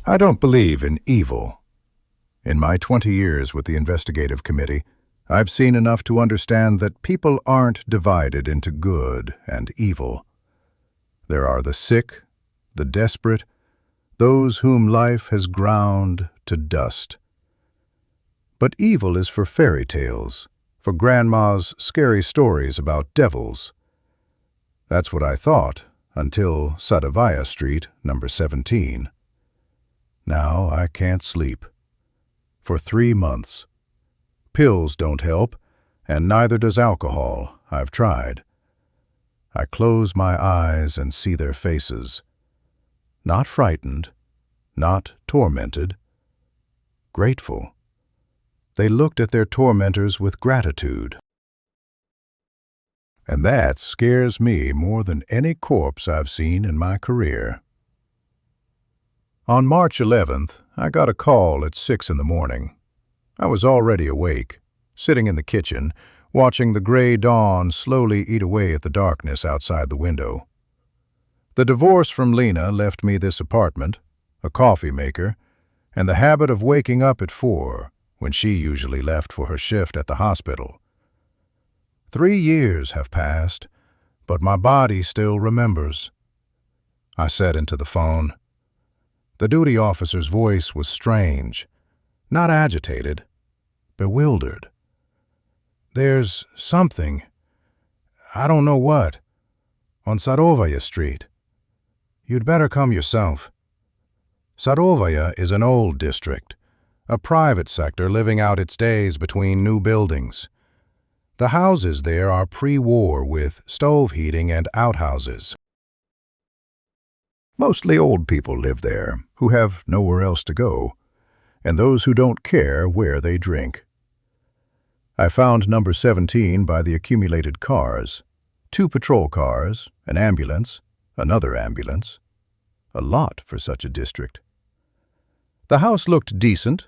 I don't believe in evil. In my 20 years with the investigative committee, I've seen enough to understand that people aren't divided into good and evil. There are the sick, the desperate, those whom life has ground to dust. But evil is for fairy tales, for grandma's scary stories about devils. That's what I thought until Sadovaya Street, number 17. Now I can't sleep. For 3 months. Pills don't help, and neither does alcohol. I've tried. I close my eyes and see their faces. Not frightened, not tormented. Grateful. They looked at their tormentors with gratitude. And that scares me more than any corpse I've seen in my career. On March 11th, I got a call at 6 in the morning. I was already awake, sitting in the kitchen, watching the gray dawn slowly eat away at the darkness outside the window. The divorce from Lena left me this apartment, a coffee maker, and the habit of waking up at 4, when she usually left for her shift at the hospital. 3 years have passed, but my body still remembers. I said into the phone. The duty officer's voice was strange, not agitated, bewildered. There's something, I don't know what, on Sadovaya Street. You'd better come yourself. Sadovaya is an old district, a private sector living out its days between new buildings. The houses there are pre-war with stove heating and outhouses. Mostly old people live there, who have nowhere else to go, and those who don't care where they drink. I found number 17 by the accumulated cars, 2 patrol cars, an ambulance, another ambulance. A lot for such a district. The house looked decent,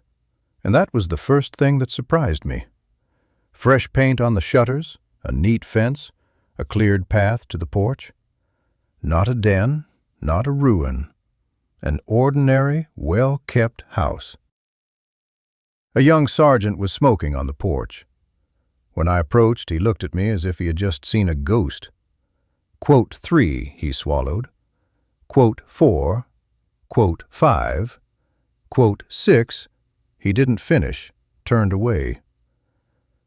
and that was the first thing that surprised me. Fresh paint on the shutters, a neat fence, a cleared path to the porch. Not a den, not a ruin. An ordinary, well-kept house. A young sergeant was smoking on the porch. When I approached, he looked at me as if he had just seen a ghost. Quote 3, he swallowed. Quote 4, quote 5, quote 6, he didn't finish, turned away.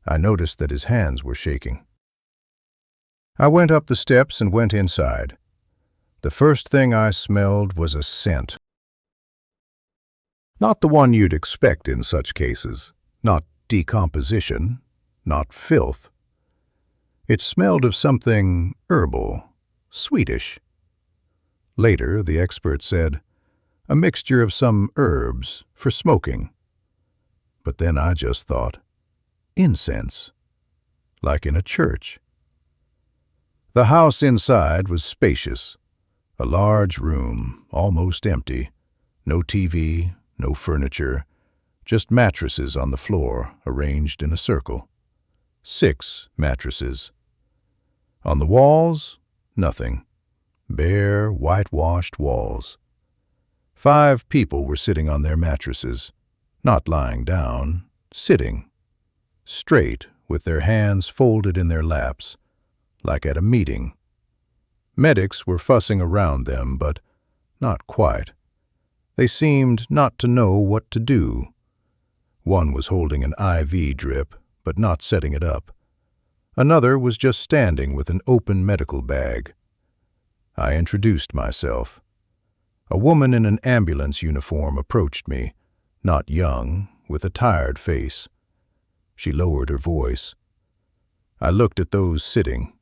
I noticed that his hands were shaking. I went up the steps and went inside. The first thing I smelled was a scent. Not the one you'd expect in such cases, not decomposition, not filth. It smelled of something herbal, sweetish. Later, the expert said, a mixture of some herbs for smoking. But then I just thought, incense, like in a church. The house inside was spacious. A large room, almost empty. No TV, no furniture, just mattresses on the floor, arranged in a circle. 6 mattresses. On the walls, nothing. Bare, whitewashed walls. 5 people were sitting on their mattresses, not lying down, sitting, straight, with their hands folded in their laps, like at a meeting. Medics were fussing around them, but not quite. They seemed not to know what to do. One was holding an IV drip, but not setting it up. Another was just standing with an open medical bag. I introduced myself. A woman in an ambulance uniform approached me, not young, with a tired face. She lowered her voice. I looked at those sitting.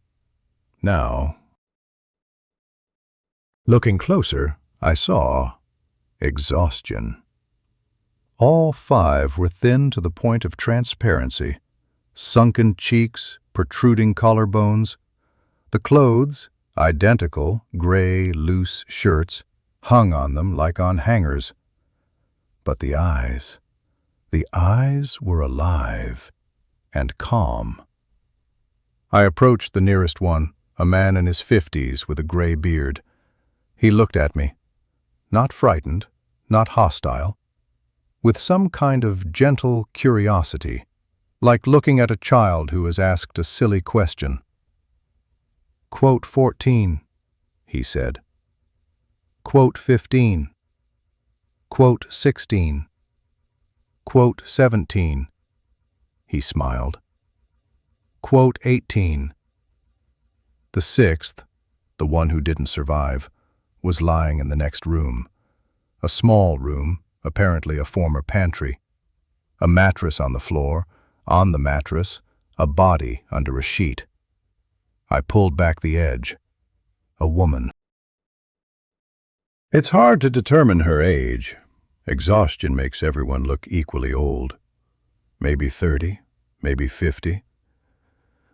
Now, looking closer, I saw exhaustion. All 5 were thin to the point of transparency, sunken cheeks, protruding collarbones. The clothes, identical, gray, loose shirts, hung on them like on hangers. But the eyes were alive and calm. I approached the nearest one, a man in his 50s with a gray beard. He looked at me, not frightened, not hostile, with some kind of gentle curiosity, like looking at a child who has asked a silly question. "Quote 14, he said. "Quote 15. "Quote 16. "Quote 17. He smiled. "Quote 18. The sixth, the one who didn't survive, was lying in the next room. A small room, apparently a former pantry. A mattress on the floor, on the mattress, a body under a sheet. I pulled back the edge. A woman. It's hard to determine her age. Exhaustion makes everyone look equally old. Maybe 30, maybe 50.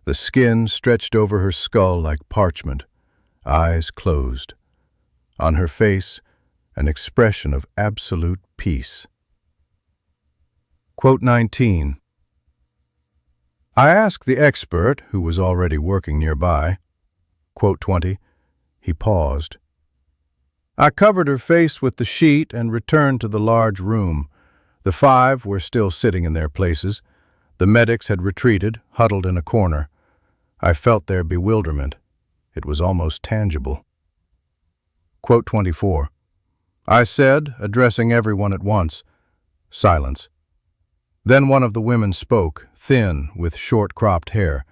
The skin stretched over her skull like parchment, eyes closed. On her face, an expression of absolute peace. Quote 19. I asked the expert, who was already working nearby. Quote 20. He paused. I covered her face with the sheet and returned to the large room. The 5 were still sitting in their places. The medics had retreated, huddled in a corner. I felt their bewilderment. It was almost tangible. Quote 24. I said, addressing everyone at once. Silence. Then one of the women spoke, thin, with short-cropped hair.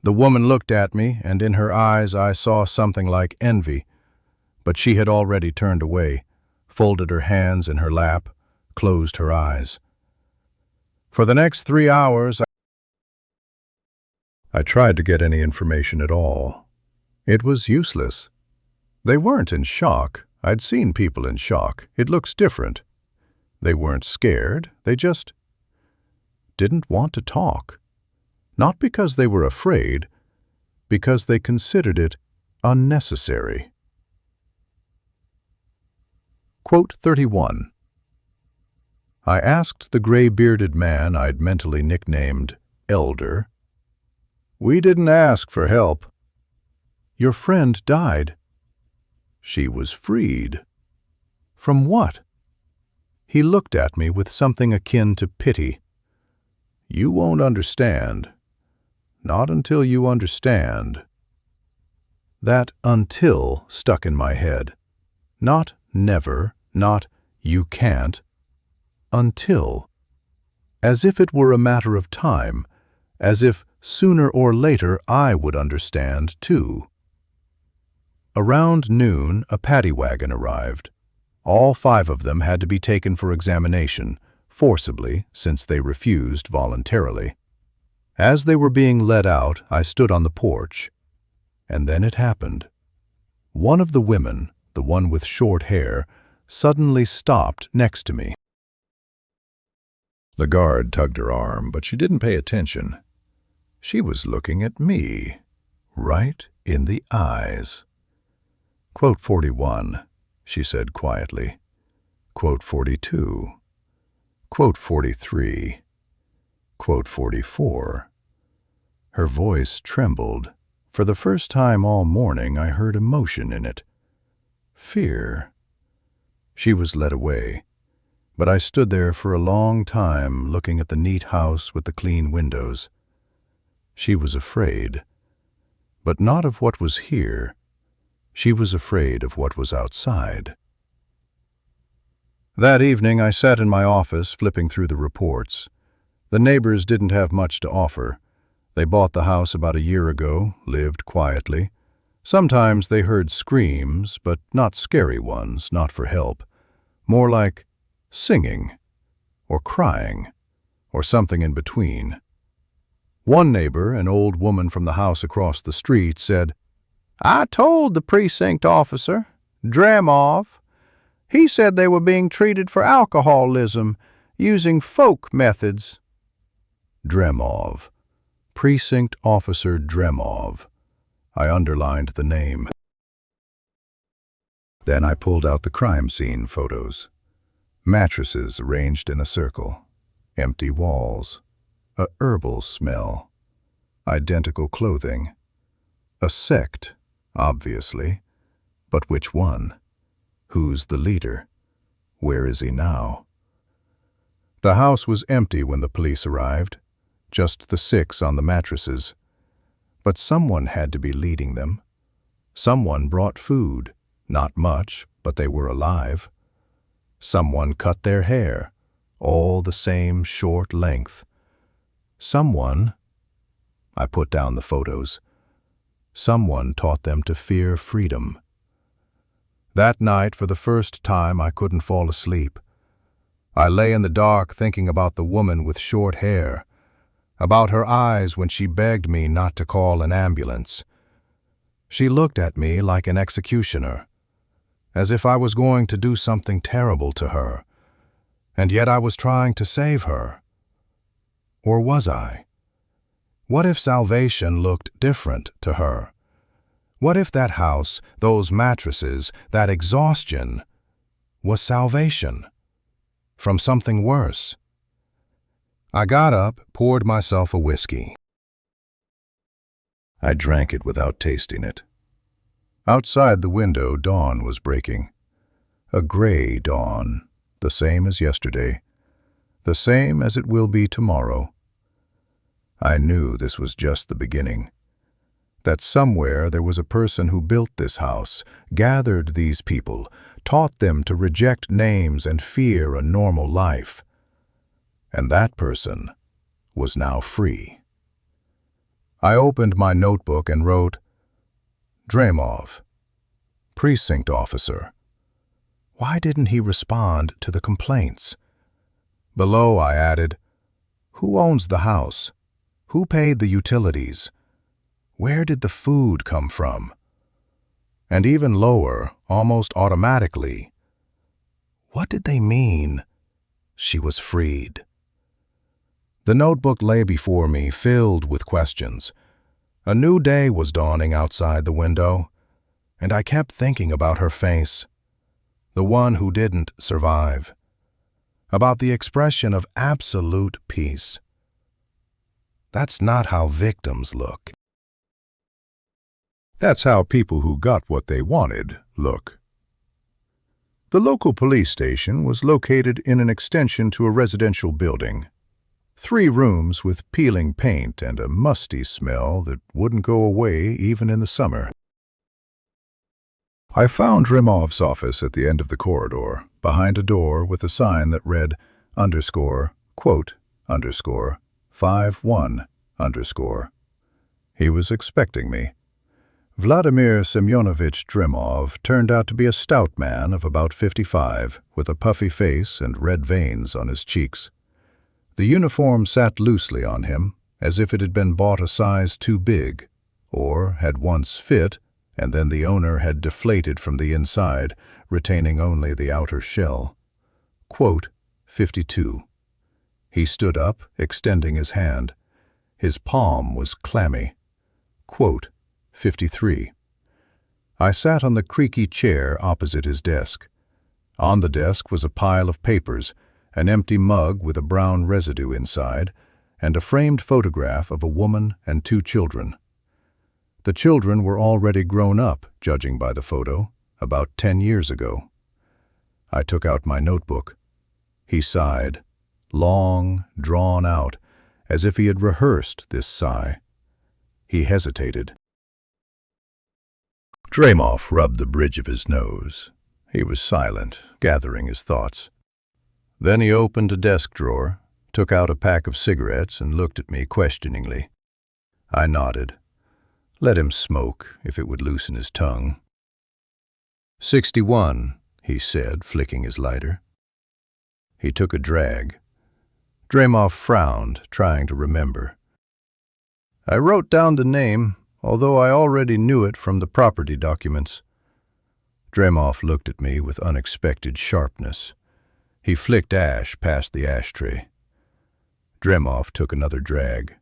The woman looked at me, and in her eyes I saw something like envy. But she had already turned away, folded her hands in her lap, closed her eyes. For the next 3 hours, I tried to get any information at all. It was useless. They weren't in shock. I'd seen people in shock. It looks different. They weren't scared. They just didn't want to talk. Not because they were afraid, because they considered it unnecessary. Quote 31. I asked the gray-bearded man I'd mentally nicknamed Elder. We didn't ask for help. Your friend died. She was freed. From what? He looked at me with something akin to pity. You won't understand. Not until you understand. That until stuck in my head. Not never, not you can't. Until. As if it were a matter of time, as if sooner or later I would understand too. Around noon, a paddy wagon arrived. All 5 of them had to be taken for examination, forcibly, since they refused voluntarily. As they were being led out, I stood on the porch. And then it happened. One of the women, the one with short hair, suddenly stopped next to me. The guard tugged her arm, but she didn't pay attention. She was looking at me, right in the eyes. Quote 41, she said quietly. Quote 42. Quote 43. Quote 44. Her voice trembled. For the first time all morning I heard emotion in it. Fear. She was led away, but I stood there for a long time looking at the neat house with the clean windows. She was afraid, but not of what was here. She was afraid of what was outside. That evening I sat in my office flipping through the reports. The neighbors didn't have much to offer. They bought the house about a year ago, lived quietly. Sometimes they heard screams, but not scary ones, not for help. More like singing, or crying, or something in between. One neighbor, an old woman from the house across the street, said, I told the precinct officer, Dramov. He said they were being treated for alcoholism, using folk methods. Dramov. Precinct Officer Dramov. I underlined the name. Then I pulled out the crime scene photos. Mattresses arranged in a circle. Empty walls. A herbal smell. Identical clothing. A sect, obviously. But which one? Who's the leader? Where is he now? The house was empty when the police arrived, just the 6 on the mattresses. But someone had to be leading them. Someone brought food, not much, but they were alive. Someone cut their hair, all the same short length. Someone, I put down the photos, someone taught them to fear freedom. That night, for the first time, I couldn't fall asleep. I lay in the dark thinking about the woman with short hair, about her eyes when she begged me not to call an ambulance. She looked at me like an executioner, as if I was going to do something terrible to her, and yet I was trying to save her. Or was I? What if salvation looked different to her? What if that house, those mattresses, that exhaustion was salvation from something worse? I got up, poured myself a whiskey. I drank it without tasting it. Outside the window, dawn was breaking. A gray dawn, the same as yesterday, the same as it will be tomorrow. I knew this was just the beginning, that somewhere there was a person who built this house, gathered these people, taught them to reject names and fear a normal life. And that person was now free. I opened my notebook and wrote, Dramov, precinct officer. Why didn't he respond to the complaints? Below I added, who owns the house? Who paid the utilities? Where did the food come from? And even lower, almost automatically, what did they mean she was freed? The notebook lay before me, filled with questions. A new day was dawning outside the window, and I kept thinking about her face, the one who didn't survive, about the expression of absolute peace. That's not how victims look. That's how people who got what they wanted look. The local police station was located in an extension to a residential building. 3 rooms with peeling paint and a musty smell that wouldn't go away even in the summer. I found Dramov's office at the end of the corridor, behind a door with a sign that read _quote _ 51 _. He was expecting me. Vladimir Semyonovich Dramov turned out to be a stout man of about 55, with a puffy face and red veins on his cheeks. The uniform sat loosely on him, as if it had been bought a size too big, or had once fit, and then the owner had deflated from the inside, retaining only the outer shell. Quote, 52. He stood up, extending his hand. His palm was clammy. Quote, 53. I sat on the creaky chair opposite his desk. On the desk was a pile of papers, an empty mug with a brown residue inside, and a framed photograph of a woman and 2 children. The children were already grown up, judging by the photo, about 10 years ago. I took out my notebook. He sighed, long, drawn out, as if he had rehearsed this sigh. He hesitated. Dramov rubbed the bridge of his nose. He was silent, gathering his thoughts. Then he opened a desk drawer, took out a pack of cigarettes, and looked at me questioningly. I nodded. Let him smoke, if it would loosen his tongue. 61, he said, flicking his lighter. He took a drag. Dramov frowned, trying to remember. I wrote down the name, although I already knew it from the property documents. Dramov looked at me with unexpected sharpness. He flicked ash past the ashtray. Dramov took another drag.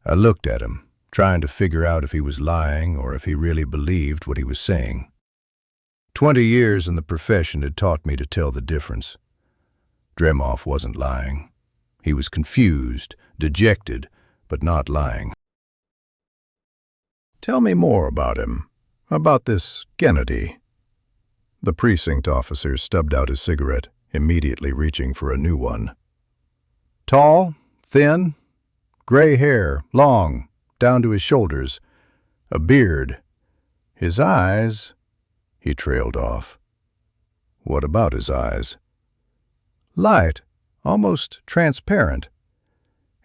I looked at him, trying to figure out if he was lying or if he really believed what he was saying. 20 years in the profession had taught me to tell the difference. Dramov wasn't lying. He was confused, dejected, but not lying. Tell me more about him, about this Kennedy. The precinct officer stubbed out his cigarette, immediately reaching for a new one. Tall, thin, gray hair, long, down to his shoulders, a beard. His eyes, he trailed off. What about his eyes? Light, almost transparent.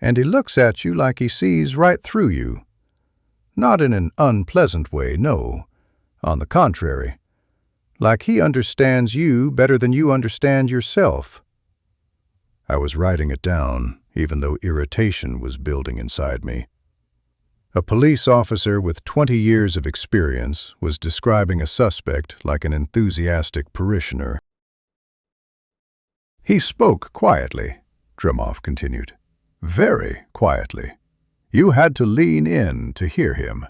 And he looks at you like he sees right through you. Not in an unpleasant way, no. On the contrary, like he understands you better than you understand yourself. I was writing it down, even though irritation was building inside me. A police officer with 20 years of experience was describing a suspect like an enthusiastic parishioner. He spoke quietly, Drimov continued. Very quietly. You had to lean in to hear him.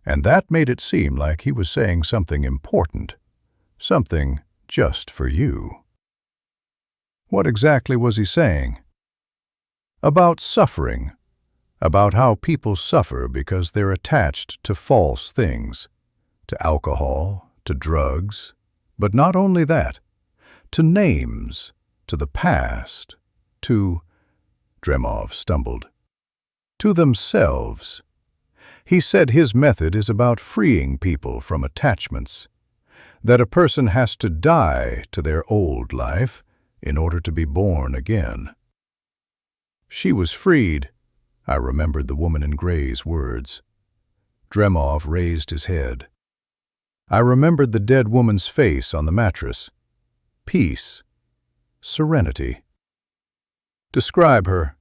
And that made it seem like he was saying something important. Something just for you. What exactly was he saying? About suffering. About how people suffer because they're attached to false things. To alcohol, to drugs. But not only that. To names. To the past. To... Drimov stumbled. To themselves. He said his method is about freeing people from attachments. That a person has to die to their old life in order to be born again. She was freed. I remembered the woman in gray's words. Drimov raised his head. I remembered the dead woman's face on the mattress. Peace. Serenity. Describe her.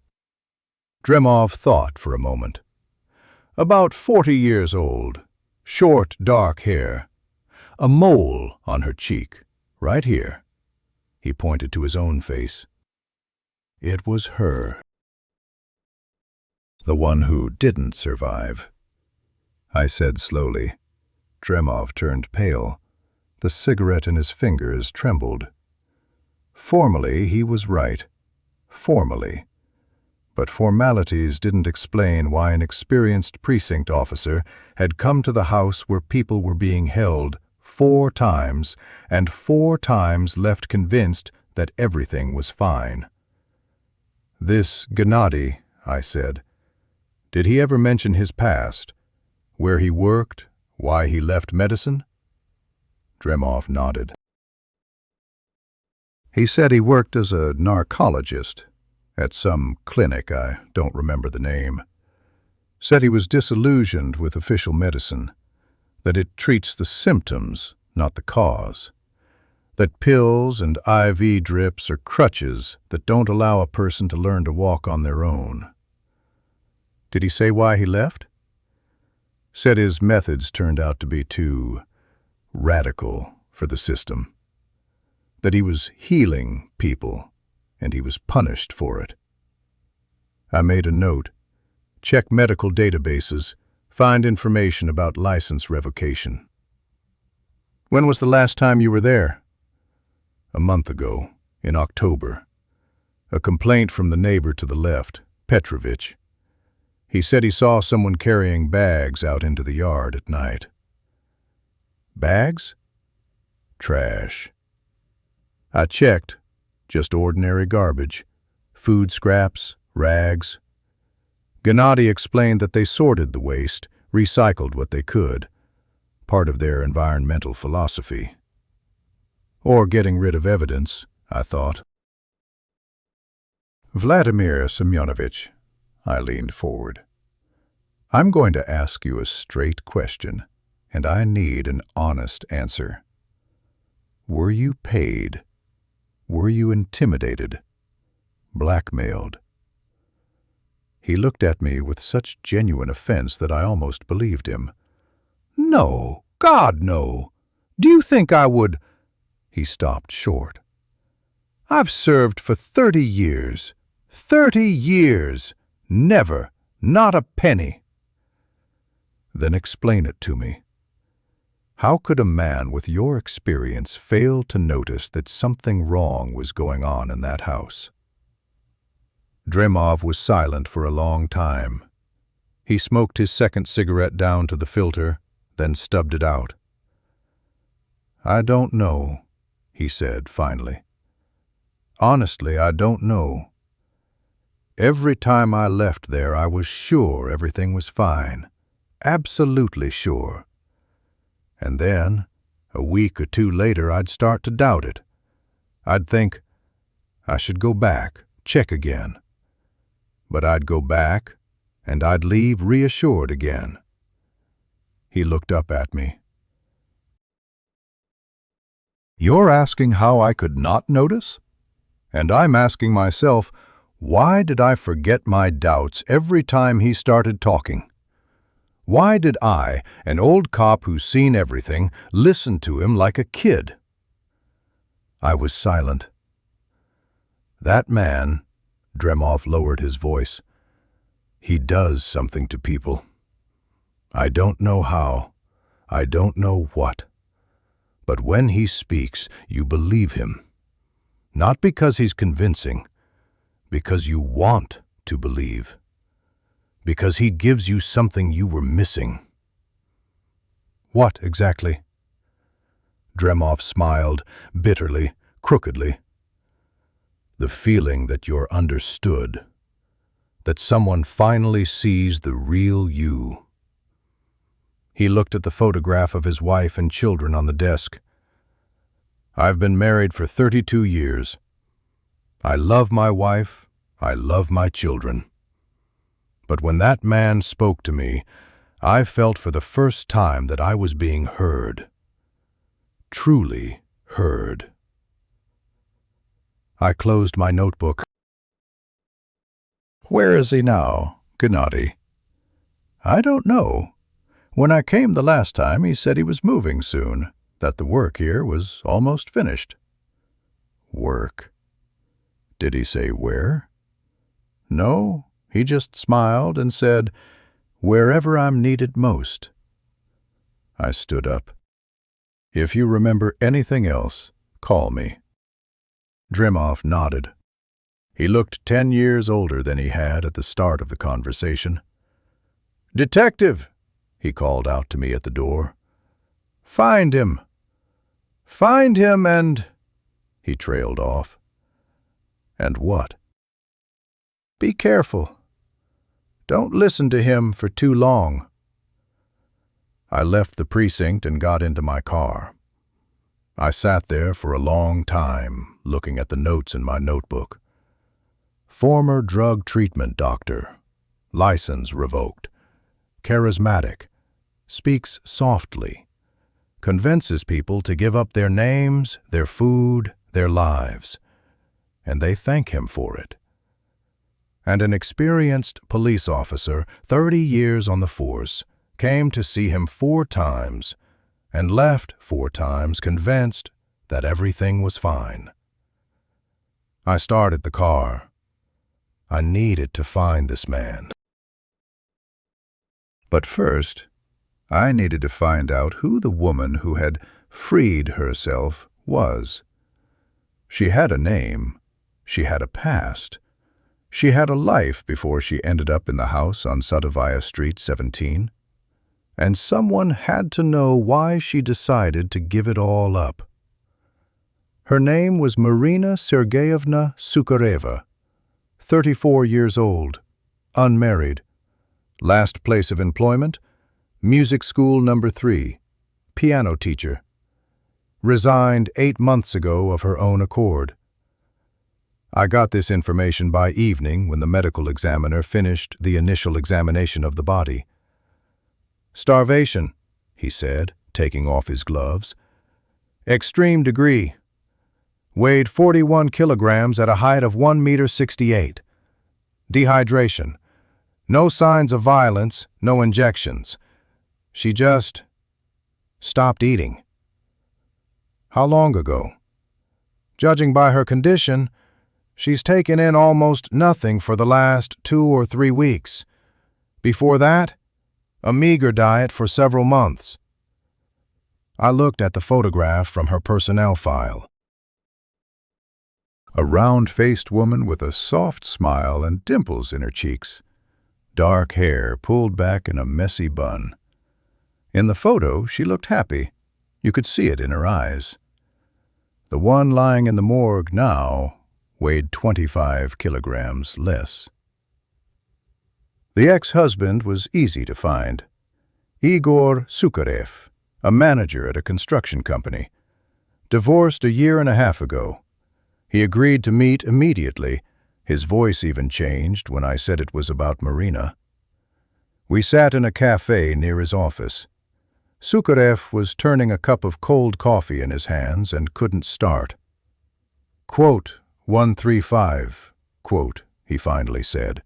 Drimov thought for a moment. About 40 years old. Short, dark hair. A mole on her cheek, right here. He pointed to his own face. It was her. The one who didn't survive. I said slowly. Drimov turned pale. The cigarette in his fingers trembled. Formally, he was right. Formally. But formalities didn't explain why an experienced precinct officer had come to the house where people were being held 4 times, and 4 times left convinced that everything was fine. This Gennady, I said. Did he ever mention his past? Where he worked? Why he left medicine? Drimov nodded. He said he worked as a narcologist at some clinic, I don't remember the name. Said he was disillusioned with official medicine. That it treats the symptoms, not the cause. That pills and IV drips are crutches that don't allow a person to learn to walk on their own. Did he say why he left? Said his methods turned out to be too radical for the system. That he was healing people, and he was punished for it. I made a note. Check medical databases. Find information about license revocation. When was the last time you were there? A month ago, in October. A complaint from the neighbor to the left, Petrovich. He said he saw someone carrying bags out into the yard at night. Bags? Trash. I checked. Just ordinary garbage. Food scraps, rags. Gennady explained that they sorted the waste, recycled what they could, part of their environmental philosophy. Or getting rid of evidence, I thought. Vladimir Semyonovich, I leaned forward. I'm going to ask you a straight question, and I need an honest answer. Were you paid? Were you intimidated? Blackmailed? He looked at me with such genuine offense that I almost believed him. No, God, no. Do you think I would... He stopped short. I've served for 30 years. 30 years. Never. Not a penny. Then explain it to me. How could a man with your experience fail to notice that something wrong was going on in that house? Drimov was silent for a long time. He smoked his second cigarette down to the filter, then stubbed it out. I don't know, he said finally. "Honestly, I don't know. Every time I left there, I was sure everything was fine. Absolutely sure. And then, a week or two later, I'd start to doubt it. I'd think, I should go back, check again. But I'd go back, and I'd leave reassured again." He looked up at me. "You're asking how I could not notice? And I'm asking myself, why did I forget my doubts every time he started talking? Why did I, an old cop who's seen everything, listen to him like a kid?" I was silent. "That man," Dremov lowered his voice, "he does something to people. I don't know how, I don't know what. But when he speaks, you believe him. Not because he's convincing, because you want to believe. Because he gives you something you were missing." "What exactly?" Dremov smiled, bitterly, crookedly. "The feeling that you're understood. That someone finally sees the real you." He looked at the photograph of his wife and children on the desk. "I've been married for 32 years. I love my wife, I love my children. But when that man spoke to me, I felt for the first time that I was being heard. Truly heard." I closed my notebook. "Where is he now, Gennady?" "I don't know. When I came the last time, he said he was moving soon, that the work here was almost finished." "Work? Did he say where?" "No, he just smiled and said, 'Wherever I'm needed most.'" I stood up. "If you remember anything else, call me." Dremov nodded. He looked 10 years older than he had at the start of the conversation. "Detective," he called out to me at the door. "Find him. Find him and—" He trailed off. "And what?" "Be careful. Don't listen to him for too long." I left the precinct and got into my car. I sat there for a long time, looking at the notes in my notebook. Former drug treatment doctor. License revoked. Charismatic. Speaks softly. Convinces people to give up their names, their food, their lives. And they thank him for it. And an experienced police officer, 30 years on the force, came to see him 4 times and left 4 times convinced that everything was fine. I started the car. I needed to find this man. But first, I needed to find out who the woman who had freed herself was. She had a name. She had a past. She had a life before she ended up in the house on Sadovaya Street, 17. And someone had to know why she decided to give it all up. Her name was Marina Sergeyevna Sukhareva, 34 years old, unmarried. Last place of employment, music school number 3, piano teacher. Resigned 8 months ago of her own accord. I got this information by evening when the medical examiner finished the initial examination of the body. "Starvation," he said, taking off his gloves. "Extreme degree. Weighed 41 kilograms at a height of 1.68 meters. Dehydration. No signs of violence, no injections. She just stopped eating." "How long ago?" "Judging by her condition, she's taken in almost nothing for the last 2 or 3 weeks. Before that, a meager diet for several months." I looked at the photograph from her personnel file. A round-faced woman with a soft smile and dimples in her cheeks. Dark hair pulled back in a messy bun. In the photo, she looked happy. You could see it in her eyes. The one lying in the morgue now weighed 25 kilograms less. The ex-husband was easy to find. Igor Sukharev, a manager at a construction company. Divorced a year and a half ago. He agreed to meet immediately. His voice even changed when I said it was about Marina. We sat in a cafe near his office. Sukharev was turning a cup of cold coffee in his hands and couldn't start. "Quote 135, quote," he finally said.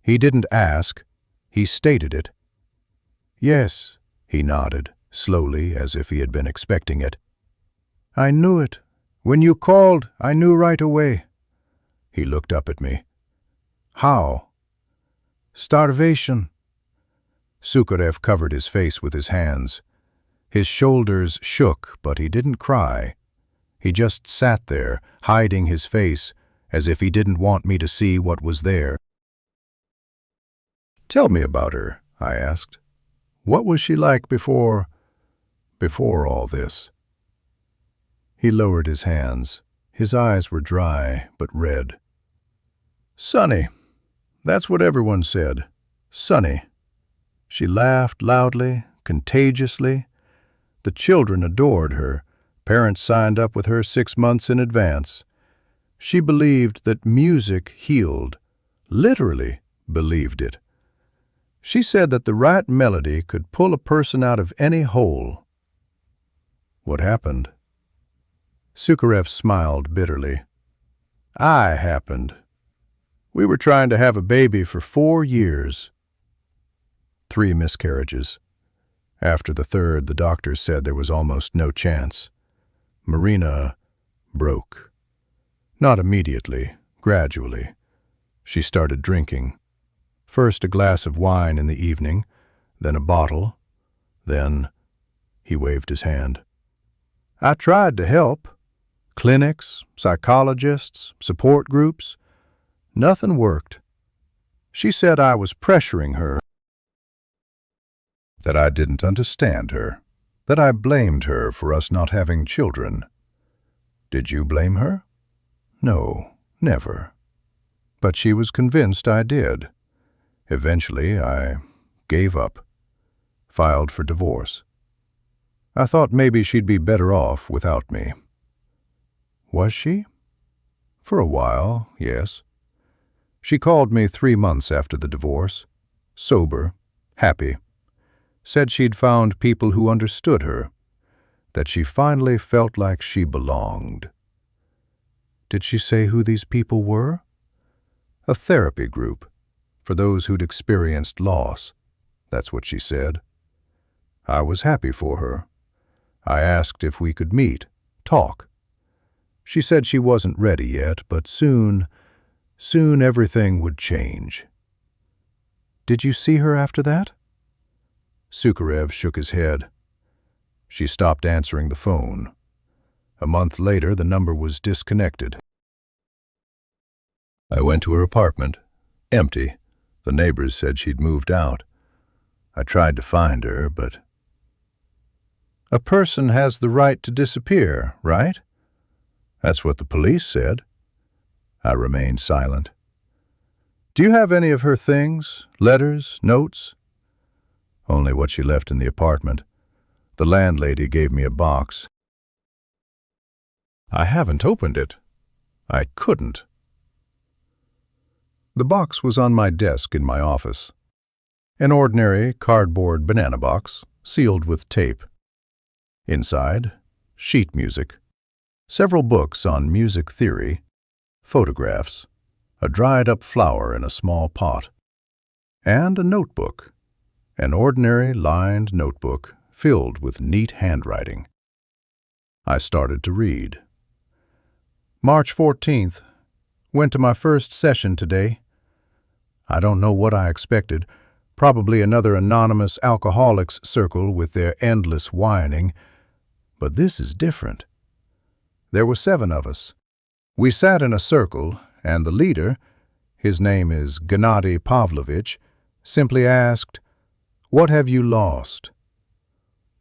He didn't ask, he stated it. "Yes," he nodded, slowly, as if he had been expecting it. "I knew it. When you called, I knew right away." He looked up at me. "How?" "Starvation." Sukharev covered his face with his hands. His shoulders shook, but he didn't cry. He just sat there, hiding his face, as if he didn't want me to see what was there. "Tell me about her," I asked. "What was she like before all this?" He lowered his hands. His eyes were dry, but red. "Sunny. That's what everyone said. Sunny. She laughed loudly, contagiously. The children adored her. Parents signed up with her 6 months in advance. She believed that music healed. Literally believed it. She said that the right melody could pull a person out of any hole." "What happened?" Sukharev smiled bitterly. "I happened. We were trying to have a baby for 4 years. 3 miscarriages. After the third, the doctors said there was almost no chance. Marina broke. Not immediately, gradually. She started drinking. First a glass of wine in the evening, then a bottle, then—" he waved his hand. "I tried to help. Clinics, psychologists, support groups. Nothing worked. She said I was pressuring her. That I didn't understand her. That I blamed her for us not having children. Did you blame her?" "No, never. But she was convinced I did. Eventually, I gave up. Filed for divorce. I thought maybe she'd be better off without me." "Was she?" "For a while, yes. She called me 3 months after the divorce. Sober, happy. Said she'd found people who understood her. That she finally felt like she belonged." "Did she say who these people were?" "A therapy group. For those who'd experienced loss. That's what she said. I was happy for her. I asked if we could meet, talk. She said she wasn't ready yet, but soon everything would change." "Did you see her after that?" Sukharev shook his head. She stopped answering the phone. A month later, the number was disconnected. I went to her apartment. Empty. The neighbors said she'd moved out. I tried to find her, but... "A person has the right to disappear, right?" "That's what the police said." I remained silent. "Do you have any of her things? Letters, notes?" "Only what she left in the apartment. The landlady gave me a box." "I haven't opened it." "I couldn't." The box was on my desk in my office. An ordinary cardboard banana box, sealed with tape. Inside, sheet music. Several books on music theory, photographs, a dried-up flower in a small pot, and a notebook, an ordinary lined notebook filled with neat handwriting. I started to read. March 14th. Went to my first session today. I don't know what I expected. Probably another anonymous alcoholics circle with their endless whining. But this is different. There were 7 of us. We sat in a circle, and the leader, his name is Gennady Pavlovich, simply asked, "What have you lost?"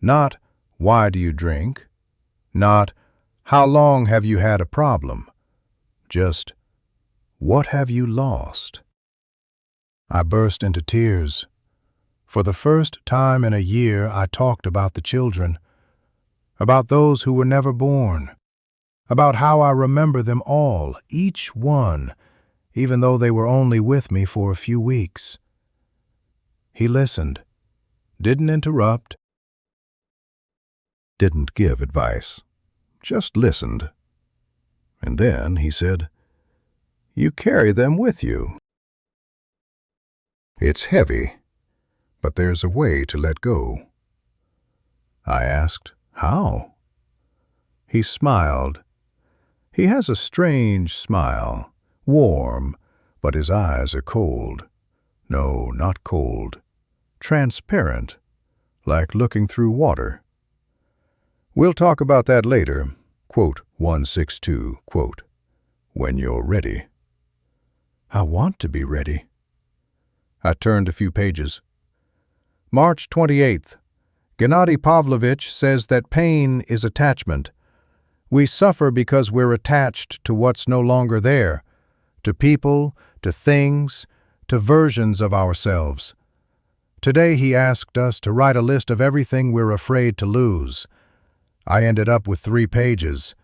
Not, "Why do you drink?" Not, How long have you had a problem? Just, what have you lost? I burst into tears. For the first time in a year, I talked about the children, about those who were never born, about how I remember them all, each one, even though they were only with me for a few weeks. He listened, didn't interrupt, didn't give advice, just listened. And then he said, "You carry them with you. It's heavy, but there's a way to let go." I asked, "How?" He smiled. He has a strange smile, warm, but his eyes are cold. No, not cold. Transparent, like looking through water. We'll talk about that later. Quote 162, quote, when you're ready. I want to be ready. I turned a few pages. March 28th. Gennady Pavlovich says that pain is attachment. We suffer because we're attached to what's no longer there, to people, to things, to versions of ourselves. Today he asked us to write a list of everything we're afraid to lose. I ended up with 3 pages.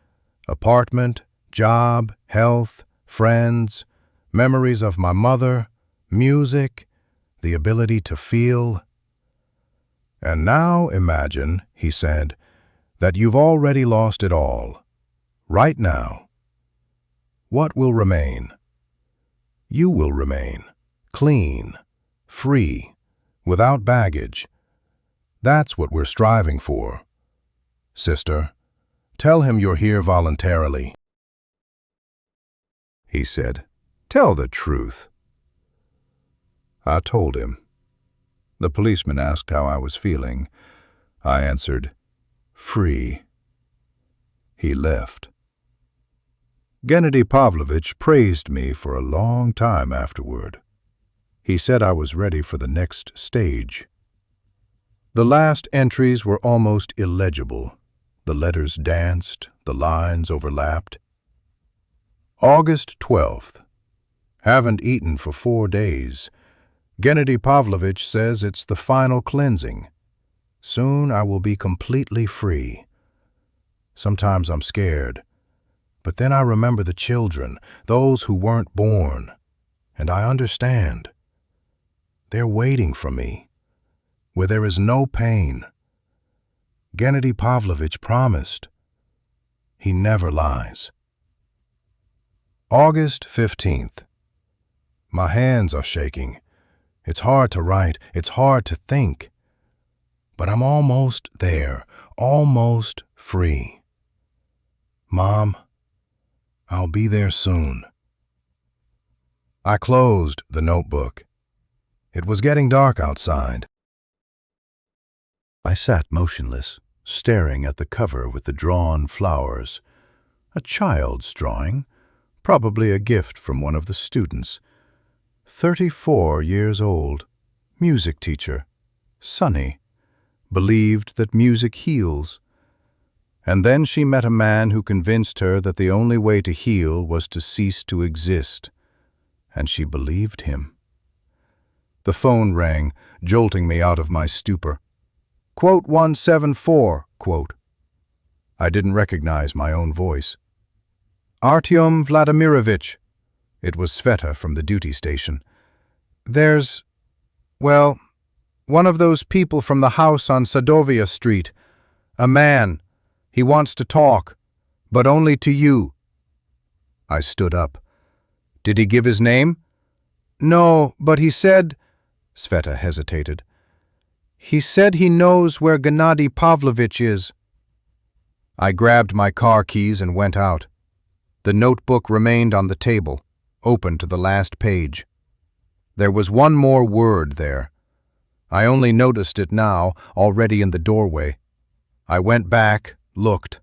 Apartment, job, health, friends, memories of my mother, music, the ability to feel. And now imagine, he said, that you've already lost it all. Right now. What will remain? You will remain, clean, free, without baggage. That's what we're striving for. Sister, tell him you're here voluntarily. He said, "Tell the truth." I told him. The policeman asked how I was feeling. I answered, "Free." He left. Gennady Pavlovich praised me for a long time afterward. He said I was ready for the next stage. The last entries were almost illegible. The letters danced, the lines overlapped. August 12th. Haven't eaten for 4 days. Gennady Pavlovich says it's the final cleansing. Soon I will be completely free. Sometimes I'm scared, but then I remember the children, those who weren't born, and I understand. They're waiting for me, where there is no pain. Gennady Pavlovich promised. He never lies. August 15th. My hands are shaking. It's hard to write, it's hard to think. But I'm almost there, almost free. Mom, I'll be there soon. I closed the notebook. It was getting dark outside. I sat motionless, staring at the cover with the drawn flowers. A child's drawing, probably a gift from one of the students. 34 years old, music teacher, sunny, believed that music heals. And then she met a man who convinced her that the only way to heal was to cease to exist, and she believed him. The phone rang, jolting me out of my stupor. Quote 174, quote. I didn't recognize my own voice. Artyom Vladimirovich. It was Sveta from the duty station. There's, well, one of those people from the house on Sadovaya Street. A man. He wants to talk, but only to you. I stood up. Did he give his name? No, but he said... Sveta hesitated. He said he knows where Gennady Pavlovich is. I grabbed my car keys and went out. The notebook remained on the table, open to the last page. There was one more word there. I only noticed it now, already in the doorway. I went back, looked.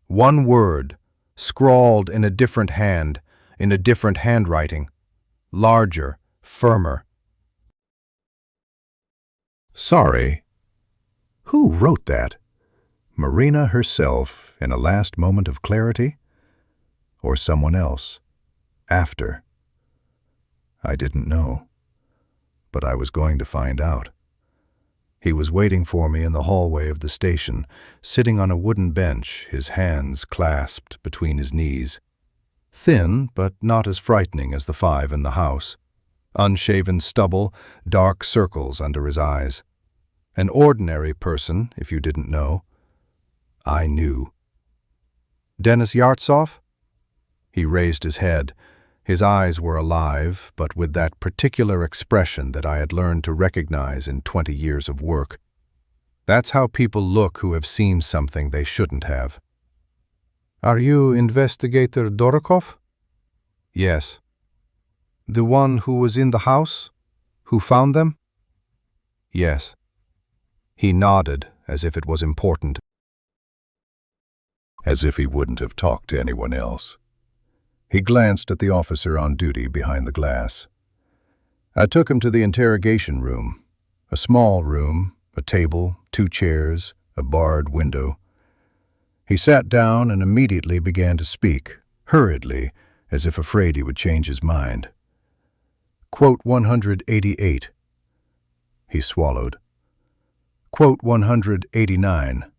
One word, scrawled in a different hand, in a different handwriting. Larger, firmer. Sorry. Who wrote that? Marina herself, in a last moment of clarity? Or someone else, after? I didn't know, but I was going to find out. He was waiting for me in the hallway of the station, sitting on a wooden bench, his hands clasped between his knees. Thin, but not as frightening as the five in the house. Unshaven stubble, dark circles under his eyes. An ordinary person, if you didn't know. I knew. "Denis Yartsov?" He raised his head. His eyes were alive, but with that particular expression that I had learned to recognize in 20 years of work. That's how people look who have seen something they shouldn't have. "Are you Investigator Dorokov?" "Yes." "The one who was in the house? Who found them?" "Yes." He nodded, as if it was important. As if he wouldn't have talked to anyone else. He glanced at the officer on duty behind the glass. I took him to the interrogation room. A small room, a table, 2 chairs, a barred window. He sat down and immediately began to speak, hurriedly, as if afraid he would change his mind. Quote 188. He swallowed. Quote 189.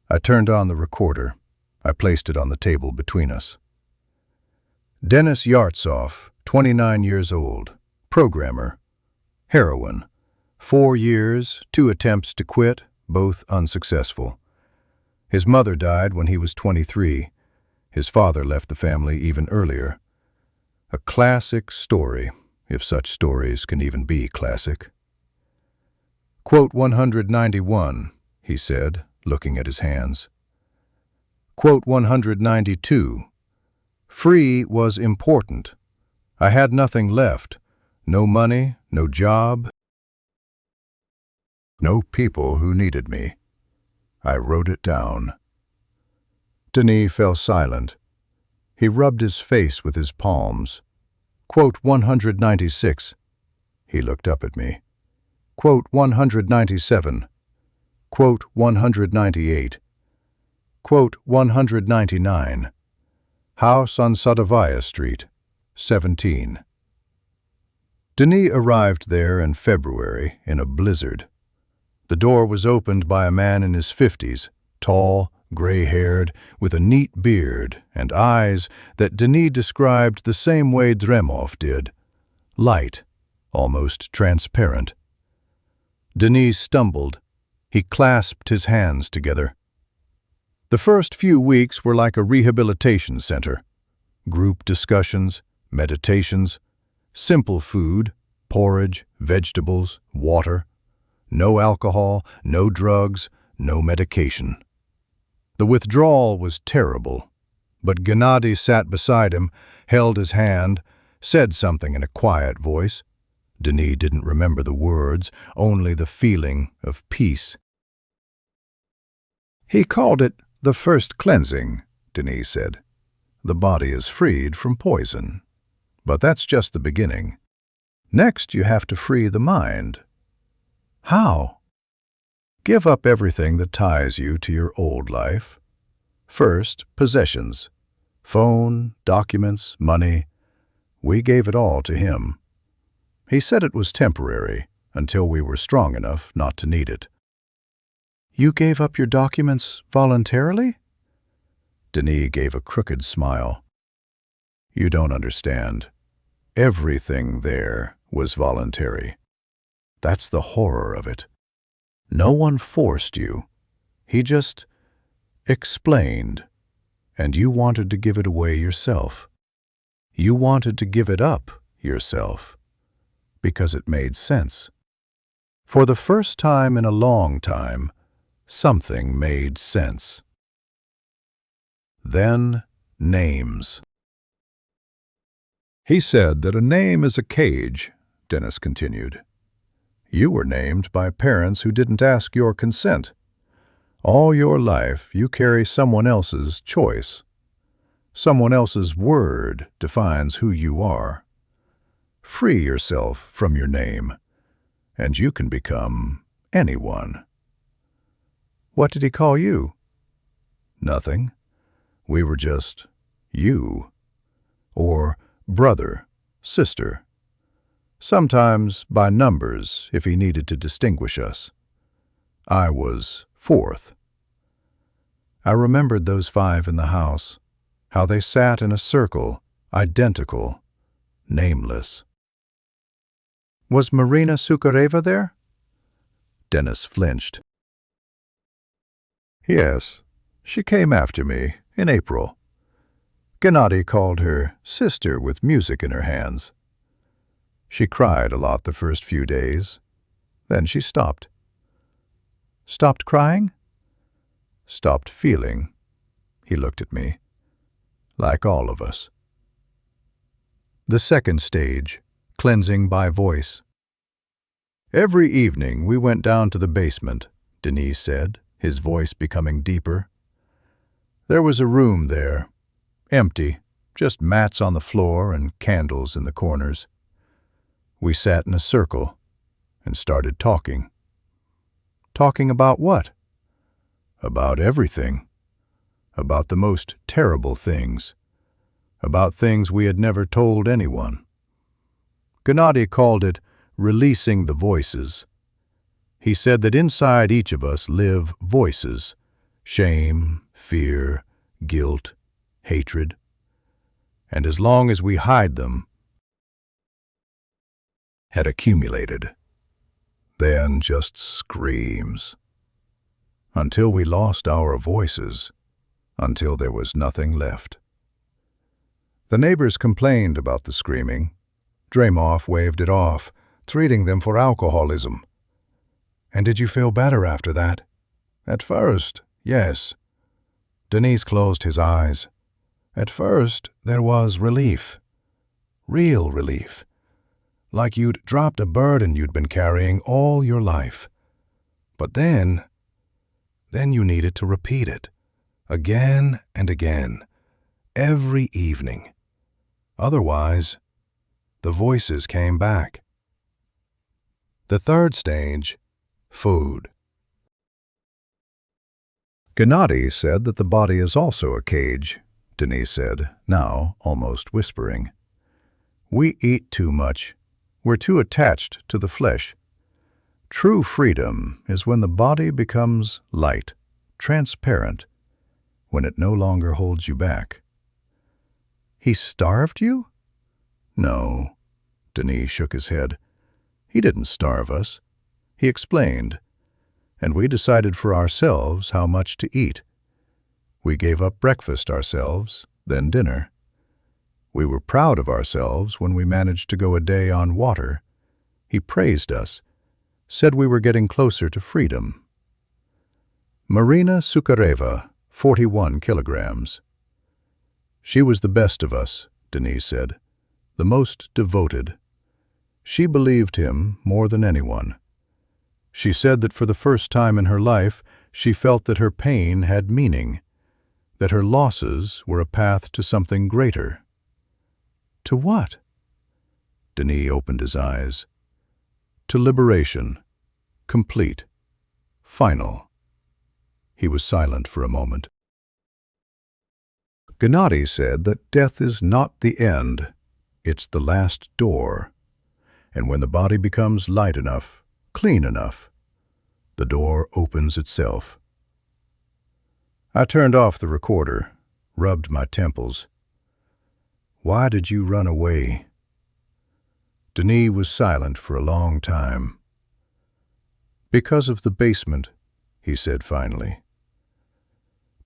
I turned on the recorder. I placed it on the table between us. Denis Yartsov, 29 years old, programmer, heroin, 4 years, 2 attempts to quit, both unsuccessful. His mother died when he was 23. His father left the family even earlier. A classic story, if such stories can even be classic. Quote 191, he said, looking at his hands. Quote 192. Free was important. I had nothing left. No money, no job. No people who needed me. I wrote it down. Denis fell silent. He rubbed his face with his palms. Quote 196. He looked up at me. Quote 197. Quote 198. Quote 199. House on Sadovaya Street, 17. Denis arrived there in February in a blizzard. The door was opened by a man in his 50s, tall, gray-haired, with a neat beard and eyes that Denis described the same way Dremov did, light, almost transparent. Denis stumbled. He clasped his hands together. The first few weeks were like a rehabilitation center. Group discussions, meditations, simple food, porridge, vegetables, water. No alcohol, no drugs, no medication. The withdrawal was terrible, but Gennady sat beside him, held his hand, said something in a quiet voice. Denis didn't remember the words, only the feeling of peace. He called it the first cleansing, Denis said. The body is freed from poison. But that's just the beginning. Next, you have to free the mind. How? Give up everything that ties you to your old life. First, possessions. Phone, documents, money. We gave it all to him. He said it was temporary, until we were strong enough not to need it. You gave up your documents voluntarily? Denis gave a crooked smile. You don't understand. Everything there was voluntary. That's the horror of it. No one forced you. He just explained, and you wanted to give it away yourself. You wanted to give it up yourself, because it made sense. For the first time in a long time, something made sense. Then, names. He said that a name is a cage, Denis continued. You were named by parents who didn't ask your consent. All your life, you carry someone else's choice. Someone else's word defines who you are. Free yourself from your name, and you can become anyone. What did he call you? Nothing. We were just you. Or brother, sister. Sometimes by numbers if he needed to distinguish us. I was fourth. I remembered those 5 in the house, how they sat in a circle, identical, nameless. Was Marina Sukhareva there? Dennis flinched. Yes, she came after me in April. Gennady called her sister with music in her hands. She cried a lot the first few days. Then she stopped. Stopped crying? Stopped feeling. He looked at me. Like all of us. The second stage, cleansing by voice. Every evening we went down to the basement, Denis said, his voice becoming deeper. There was a room there, empty, just mats on the floor and candles in the corners. We sat in a circle and started talking. Talking about what? About everything. About the most terrible things. About things we had never told anyone. Gennady called it releasing the voices. He said that inside each of us live voices, shame, fear, guilt, hatred. And as long as we hide them, had accumulated. Then just screams. Until we lost our voices, until there was nothing left. The neighbors complained about the screaming. Dramov waved it off, treating them for alcoholism. And did you feel better after that? At first, yes. Denis closed his eyes. At first, there was relief. Real relief. Like you'd dropped a burden you'd been carrying all your life. But then you needed to repeat it. Again and again. Every evening. Otherwise, the voices came back. The third stage, food. Gennady said that the body is also a cage, Denis said, now almost whispering. We eat too much. We're too attached to the flesh. True freedom is when the body becomes light, transparent, when it no longer holds you back. He starved you? No. Denis shook his head. He didn't starve us. He explained, and we decided for ourselves how much to eat. We gave up breakfast ourselves, then dinner. We were proud of ourselves when we managed to go a day on water. He praised us, said we were getting closer to freedom. Marina Sukhareva, 41 kilograms. She was the best of us, Denis said, the most devoted. She believed him more than anyone. She said that for the first time in her life, she felt that her pain had meaning, that her losses were a path to something greater. To what? Denis opened his eyes. To liberation. Complete. Final. He was silent for a moment. Gennady said that death is not the end, it's the last door. And when the body becomes light enough, clean enough, the door opens itself. I turned off the recorder, rubbed my temples. Why did you run away? Denis was silent for a long time. Because of the basement, he said finally.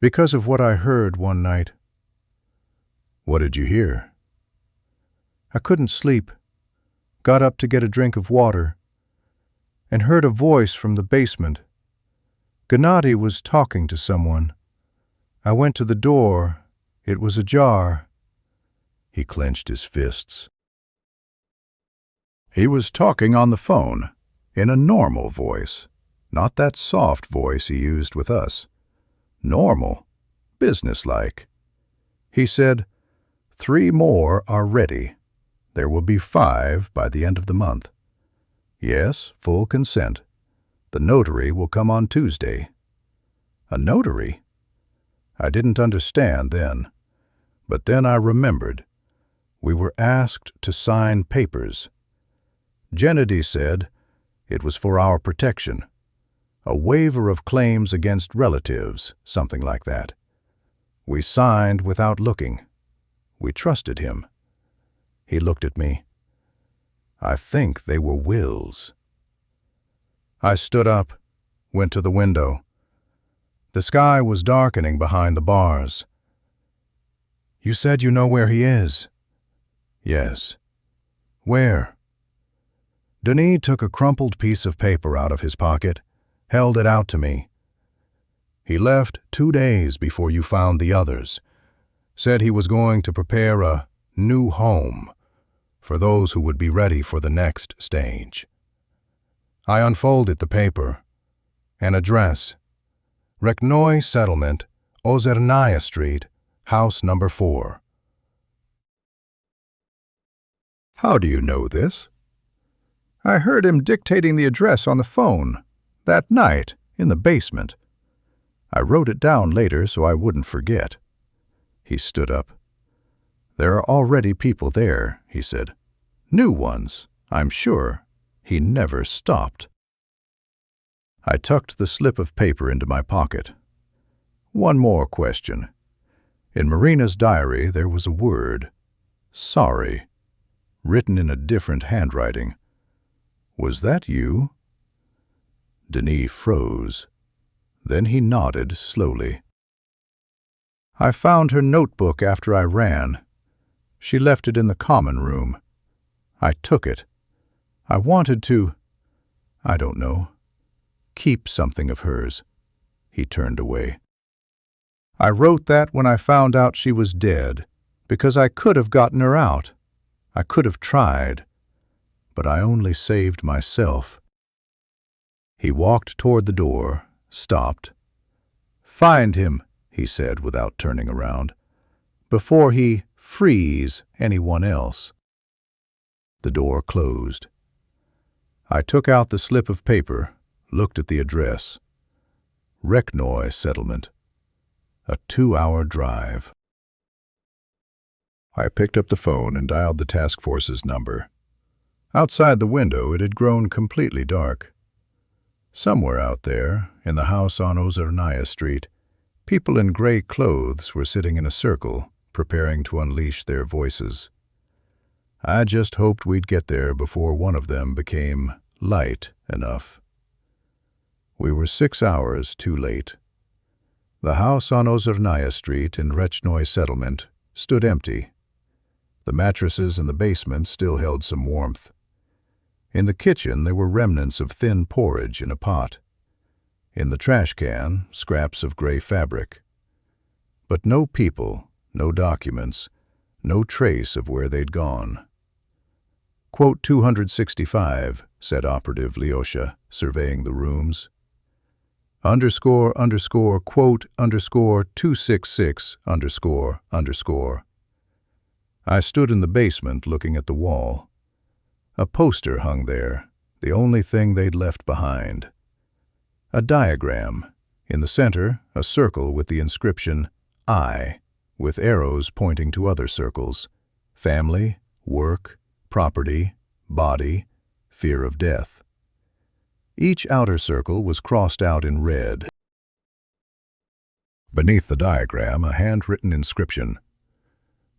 Because of what I heard one night. What did you hear? I couldn't sleep. Got up to get a drink of water and heard a voice from the basement. Gennady was talking to someone. I went to the door. It was ajar. He clenched his fists. He was talking on the phone, in a normal voice, not that soft voice he used with us. Normal, businesslike. He said, 3 more are ready. There will be 5 by the end of the month. Yes, full consent. The notary will come on Tuesday. A notary? I didn't understand then, but then I remembered. We were asked to sign papers. Gennady said it was for our protection. A waiver of claims against relatives, something like that. We signed without looking. We trusted him. He looked at me. I think they were wills. I stood up, went to the window. The sky was darkening behind the bars. You said you know where he is. Yes. Where? Denis took a crumpled piece of paper out of his pocket, held it out to me. He left 2 days before you found the others. Said he was going to prepare a new home for those who would be ready for the next stage. I unfolded the paper. An address. Reknoy Settlement, Ozernaya Street, house number 4. How do you know this? I heard him dictating the address on the phone, that night, in the basement. I wrote it down later so I wouldn't forget. He stood up. There are already people there, he said. New ones, I'm sure. He never stopped. I tucked the slip of paper into my pocket. One more question. In Marina's diary there was a word, sorry, written in a different handwriting. Was that you? Denis froze. Then he nodded slowly. I found her notebook after I ran. She left it in the common room. I took it. I wanted to, I don't know, keep something of hers. He turned away. I wrote that when I found out she was dead, because I could have gotten her out. I could have tried, but I only saved myself. He walked toward the door, stopped. Find him, he said without turning around, before he frees anyone else. The door closed. I took out the slip of paper, looked at the address. Reknoy Settlement. A 2-hour drive. I picked up the phone and dialed the task force's number. Outside the window it had grown completely dark. Somewhere out there, in the house on Ozernaya Street, people in gray clothes were sitting in a circle, preparing to unleash their voices. I just hoped we'd get there before one of them became light enough. We were 6 hours too late. The house on Ozernaya Street in Reknoy Settlement stood empty. The mattresses in the basement still held some warmth. In the kitchen there were remnants of thin porridge in a pot. In the trash can, scraps of gray fabric. But no people, no documents, no trace of where they'd gone. Quote 265, said Operative Lyosha, surveying the rooms. __, quote, _266, __. I stood in the basement looking at the wall. A poster hung there, the only thing they'd left behind. A diagram. In the center, a circle with the inscription, I, with arrows pointing to other circles. Family, work, property, body, fear of death. Each outer circle was crossed out in red. Beneath the diagram, a handwritten inscription.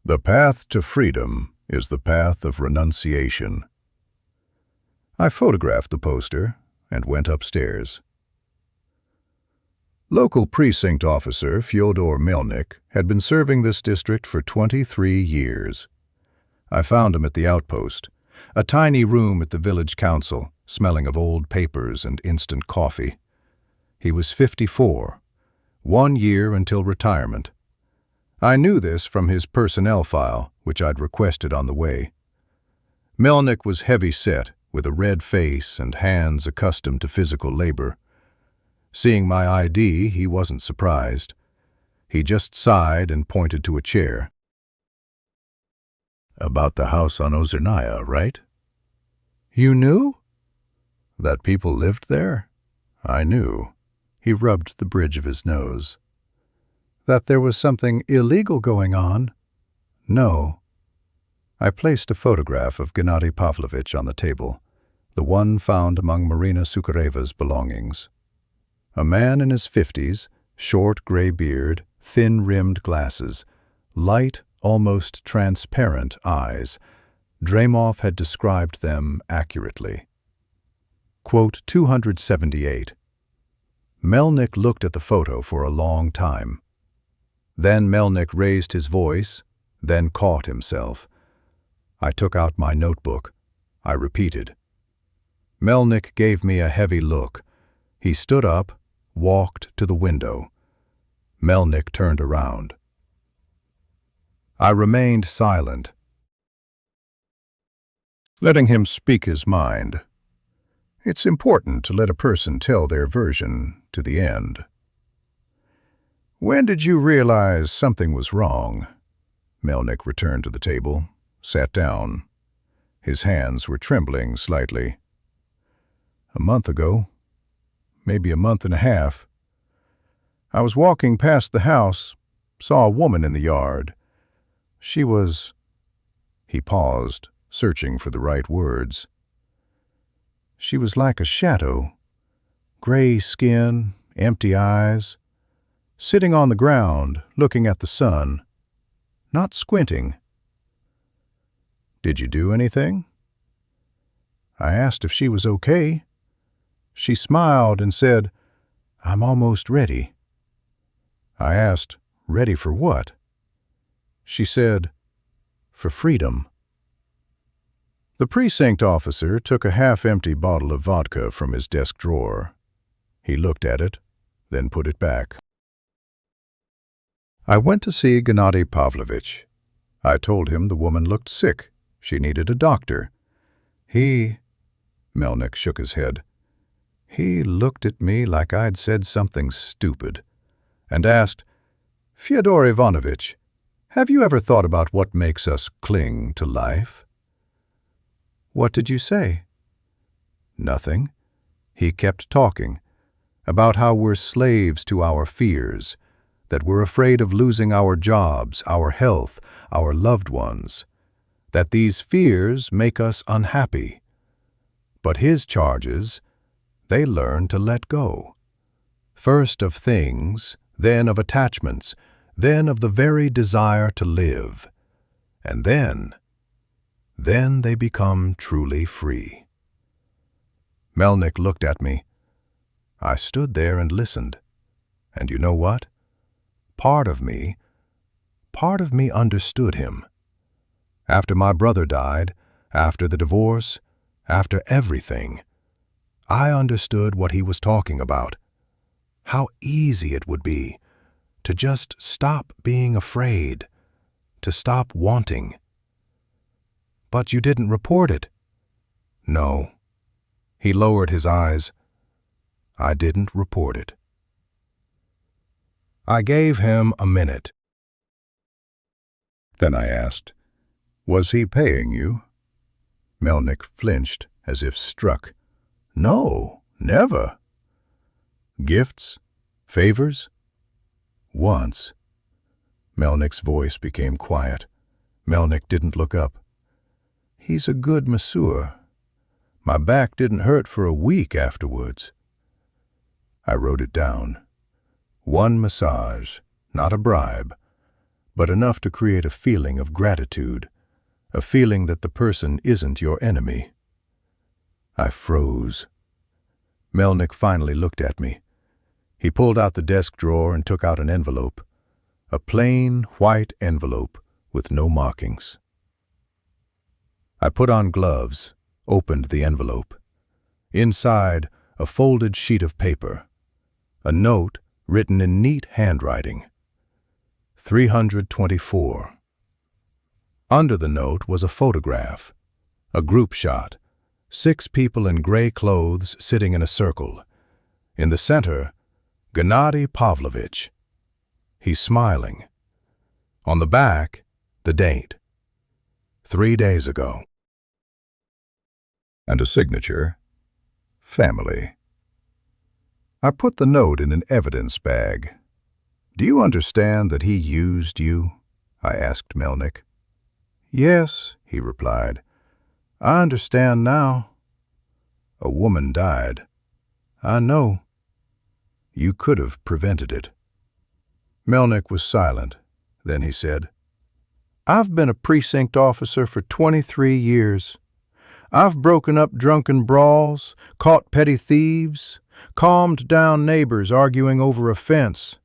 The path to freedom is the path of renunciation. I photographed the poster and went upstairs. Local precinct officer Fyodor Melnik had been serving this district for 23 years. I found him at the outpost, a tiny room at the village council, smelling of old papers and instant coffee. He was 54, 1 year until retirement. I knew this from his personnel file, which I'd requested on the way. Melnik was heavy-set, with a red face and hands accustomed to physical labor. Seeing my ID, he wasn't surprised. He just sighed and pointed to a chair. About the house on Ozernaya, right? You knew? That people lived there? I knew. He rubbed the bridge of his nose. That there was something illegal going on? No. I placed a photograph of Gennady Pavlovich on the table, the one found among Marina Sukareva's belongings. A man in his 50s, short gray beard, thin-rimmed glasses, light, almost transparent eyes. Dreymov had described them accurately. Quote 278. Melnick looked at the photo for a long time. Then Melnick raised his voice, then caught himself. I took out my notebook. I repeated. Melnick gave me a heavy look. He stood up, walked to the window. Melnick turned around. I remained silent, letting him speak his mind. It's important to let a person tell their version to the end. When did you realize something was wrong? Melnick returned to the table, sat down. His hands were trembling slightly. A month ago, maybe a month and a half. I was walking past the house, saw a woman in the yard. She was... He paused, searching for the right words. She was like a shadow, gray skin, empty eyes, sitting on the ground, looking at the sun, not squinting. Did you do anything? I asked if she was okay. She smiled and said, I'm almost ready. I asked, ready for what? She said, for freedom. The precinct officer took a half-empty bottle of vodka from his desk drawer. He looked at it, then put it back. I went to see Gennady Pavlovich. I told him the woman looked sick. She needed a doctor. Melnick shook his head. He looked at me like I'd said something stupid and asked, Fyodor Ivanovich, have you ever thought about what makes us cling to life? What did you say? Nothing. He kept talking about how we're slaves to our fears, that we're afraid of losing our jobs, our health, our loved ones, that these fears make us unhappy. But his charges, they learn to let go. First of things, then of attachments, then of the very desire to live. And then they become truly free. Melnick looked at me. I stood there and listened. And you know what? Part of me understood him. After my brother died, after the divorce, after everything, I understood what he was talking about. How easy it would be to just stop being afraid, to stop wanting. But you didn't report it. No. He lowered his eyes. I didn't report it. I gave him a minute. Then I asked, was he paying you? Melnick flinched as if struck. No, never. Gifts? Favors? Once. Melnick's voice became quiet. Melnick didn't look up. He's a good masseur. My back didn't hurt for a week afterwards. I wrote it down. 1 massage, not a bribe, but enough to create a feeling of gratitude, a feeling that the person isn't your enemy. I froze. Melnick finally looked at me. He pulled out the desk drawer and took out an envelope, a plain white envelope with no markings. I put on gloves, opened the envelope. Inside, a folded sheet of paper, a note written in neat handwriting. 324. Under the note was a photograph, a group shot, 6 people in gray clothes sitting in a circle. In the center, Gennady Pavlovich. He's smiling. On the back, the date. 3 days ago. And a signature, family. I put the note in an evidence bag. "Do you understand that he used you?" I asked Melnick. "Yes," he replied. "I understand now." "A woman died." "I know." "You could have prevented it." Melnick was silent. Then he said, "I've been a precinct officer for 23 years. I've broken up drunken brawls, caught petty thieves, calmed down neighbors arguing over a fence.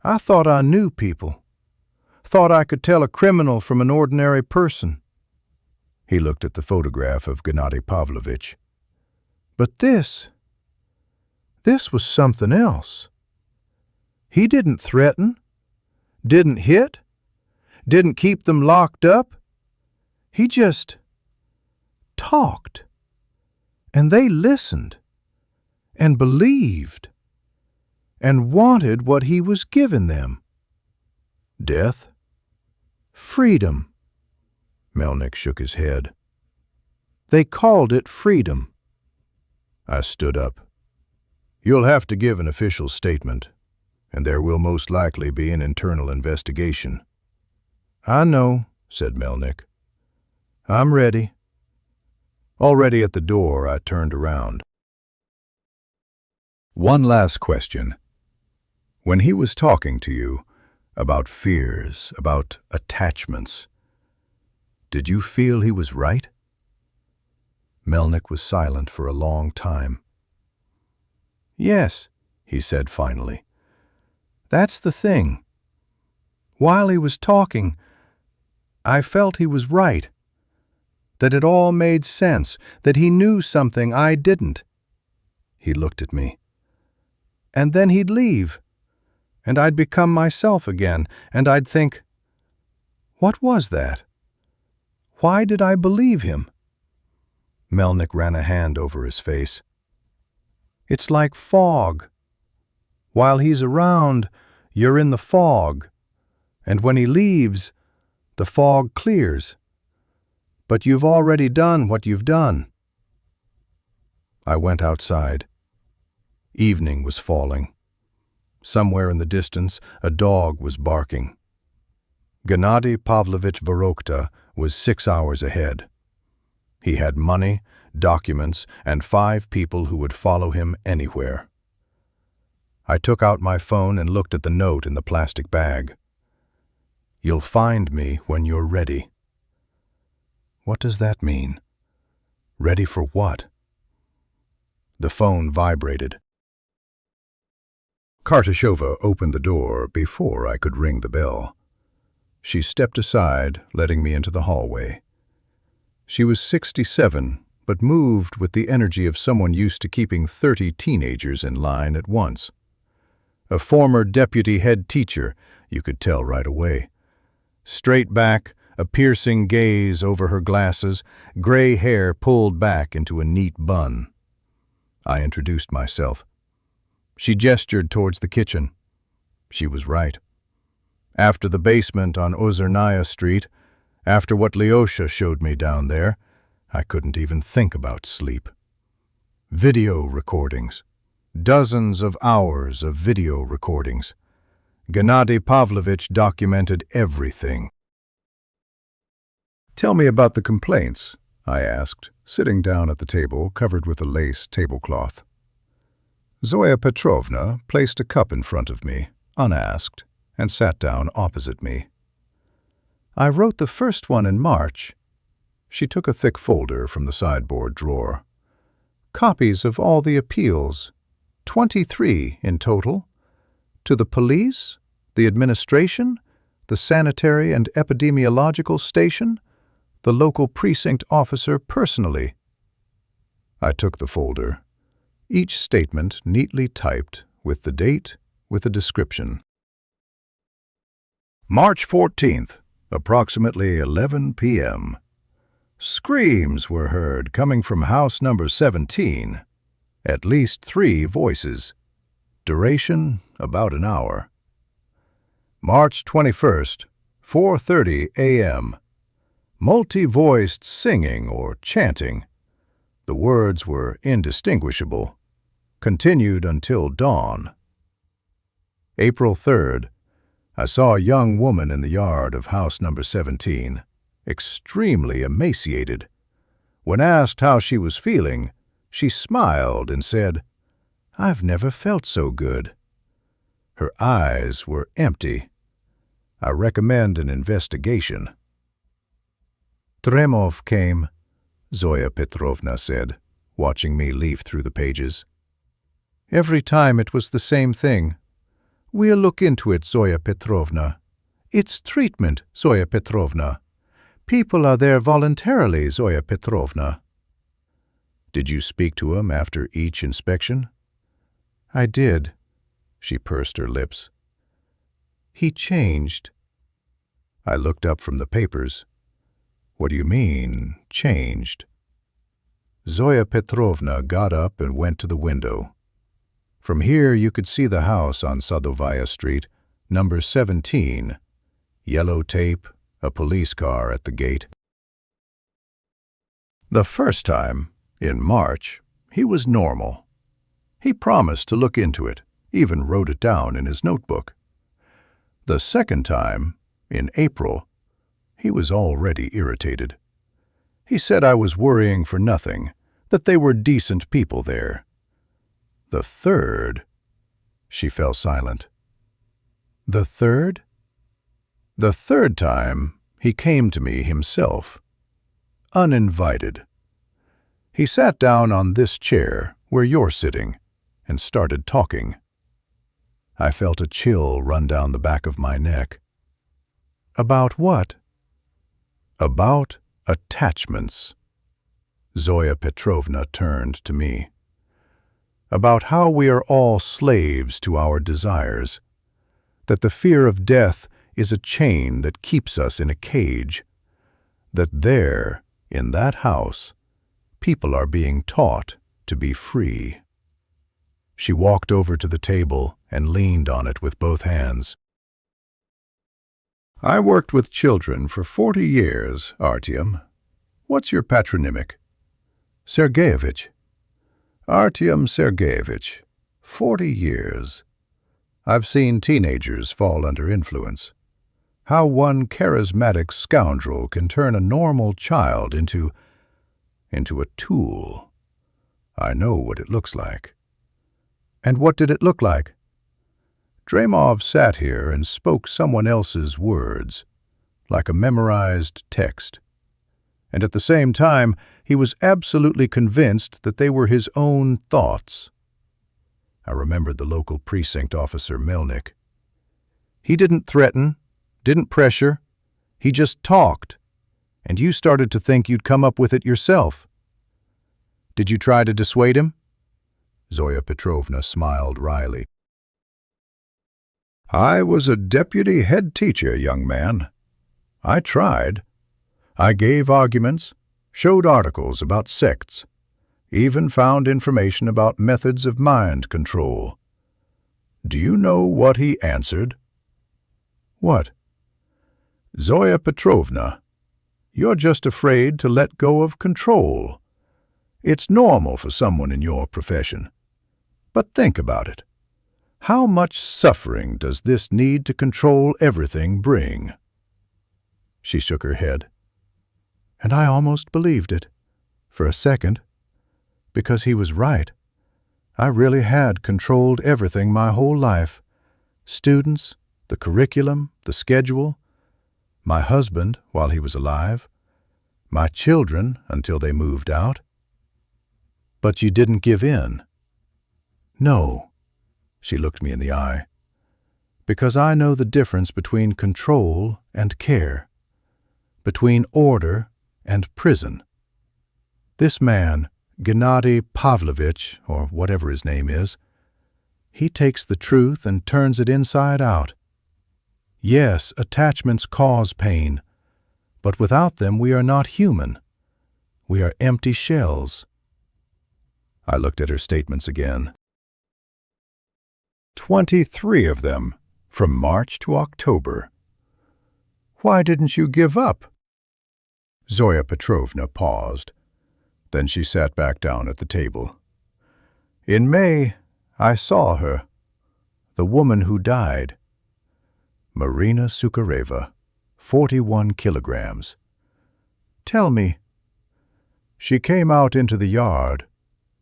I thought I knew people, thought I could tell a criminal from an ordinary person." He looked at the photograph of Gennady Pavlovich. "But this was something else. He didn't threaten, didn't hit, didn't keep them locked up. He just talked, and they listened, and believed, and wanted what he was giving them. Death? Freedom." Melnick shook his head. "They called it freedom." I stood up. "You'll have to give an official statement, and there will most likely be an internal investigation." "I know," said Melnick. "I'm ready." Already at the door, I turned around. "One last question. When he was talking to you about fears, about attachments, did you feel he was right?" Melnick was silent for a long time. "Yes," he said finally. "That's the thing. While he was talking, I felt he was right, that it all made sense, that he knew something I didn't." He looked at me. "And then he'd leave, and I'd become myself again, and I'd think, what was that? Why did I believe him?" Melnick ran a hand over his face. "It's like fog. While he's around, you're in the fog, and when he leaves, the fog clears. But you've already done what you've done." I went outside. Evening was falling. Somewhere in the distance, a dog was barking. Gennady Pavlovich Vorokta was 6 hours ahead. He had money, documents, and 5 people who would follow him anywhere. I took out my phone and looked at the note in the plastic bag. "You'll find me when you're ready." What does that mean? Ready for what? The phone vibrated. Kartashova opened the door before I could ring the bell. She stepped aside, letting me into the hallway. She was 67, but moved with the energy of someone used to keeping 30 teenagers in line at once. A former deputy head teacher, you could tell right away. Straight back, a piercing gaze over her glasses, gray hair pulled back into a neat bun. I introduced myself. She gestured towards the kitchen. She was right. After the basement on Sadovaya Street, after what Lyosha showed me down there, I couldn't even think about sleep. Video recordings. Dozens of hours of video recordings. Gennady Pavlovich documented everything. "Tell me about the complaints," I asked, sitting down at the table covered with a lace tablecloth. Zoya Petrovna placed a cup in front of me, unasked, and sat down opposite me. "I wrote the first one in March." She took a thick folder from the sideboard drawer. "Copies of all the appeals, 23 in total, to the police, the administration, the sanitary and epidemiological station, the local precinct officer personally." I took the folder, each statement neatly typed, with the date, with a description. March 14th, approximately 11 p.m. Screams were heard coming from house number 17. At least 3 voices. Duration, about an hour. March 21st, 4:30 a.m. Multi-voiced singing or chanting. The words were indistinguishable. Continued until dawn. April 3rd. I saw a young woman in the yard of house number 17, extremely emaciated. When asked how she was feeling, she smiled and said, "I've never felt so good." Her eyes were empty. I recommend an investigation. Tremov came, Zoya Petrovna said, watching me leaf through the pages. Every time it was the same thing. "We'll look into it, Zoya Petrovna. It's treatment, Zoya Petrovna. People are there voluntarily, Zoya Petrovna." "Did you speak to him after each inspection?" "I did." She pursed her lips. "He changed." I looked up from the papers. "What do you mean, changed?" Zoya Petrovna got up and went to the window. From here you could see the house on Sadovaya Street, number 17, yellow tape, a police car at the gate. The first time, in March, he was normal. He promised to look into it, even wrote it down in his notebook. The second time, in April, he was already irritated. He said I was worrying for nothing, that they were decent people there. The third, she fell silent. The third? The third time, he came to me himself, uninvited. He sat down on this chair where you're sitting and started talking. I felt a chill run down the back of my neck. About what? About attachments. Zoya Petrovna turned to me. About how we are all slaves to our desires, that the fear of death is a chain that keeps us in a cage, that there, in that house, people are being taught to be free. She walked over to the table and leaned on it with both hands. "I worked with children for 40 years, Artyom. What's your patronymic?" "Sergeyevich." "Artyom Sergeyevich, 40 years. I've seen teenagers fall under influence. How one charismatic scoundrel can turn a normal child into a tool. I know what it looks like." "And what did it look like?" Tremov sat here and spoke someone else's words, like a memorized text. And at the same time, he was absolutely convinced that they were his own thoughts. I remembered the local precinct officer, Melnik. He didn't threaten, didn't pressure. He just talked, and you started to think you'd come up with it yourself. Did you try to dissuade him? Zoya Petrovna smiled wryly. "I was a deputy head teacher, young man. I tried. I gave arguments, showed articles about sects, even found information about methods of mind control. Do you know what he answered?" "What?" "Zoya Petrovna, you're just afraid to let go of control. It's normal for someone in your profession. But think about it. How much suffering does this need to control everything bring?" She shook her head. And I almost believed it, for a second, because he was right. I really had controlled everything my whole life. Students, the curriculum, the schedule, my husband while he was alive, my children until they moved out. But you didn't give in. No, she looked me in the eye, because I know the difference between control and care, between order and prison. This man, Gennady Pavlovich, or whatever his name is, he takes the truth and turns it inside out. Yes, attachments cause pain, but without them we are not human. We are empty shells. I looked at her statements again. 23 of them, from March to October. Why didn't you give up? Zoya Petrovna paused. Then she sat back down at the table. In May, I saw her. The woman who died. Marina Sukhareva, 41 kilograms. Tell me. She came out into the yard.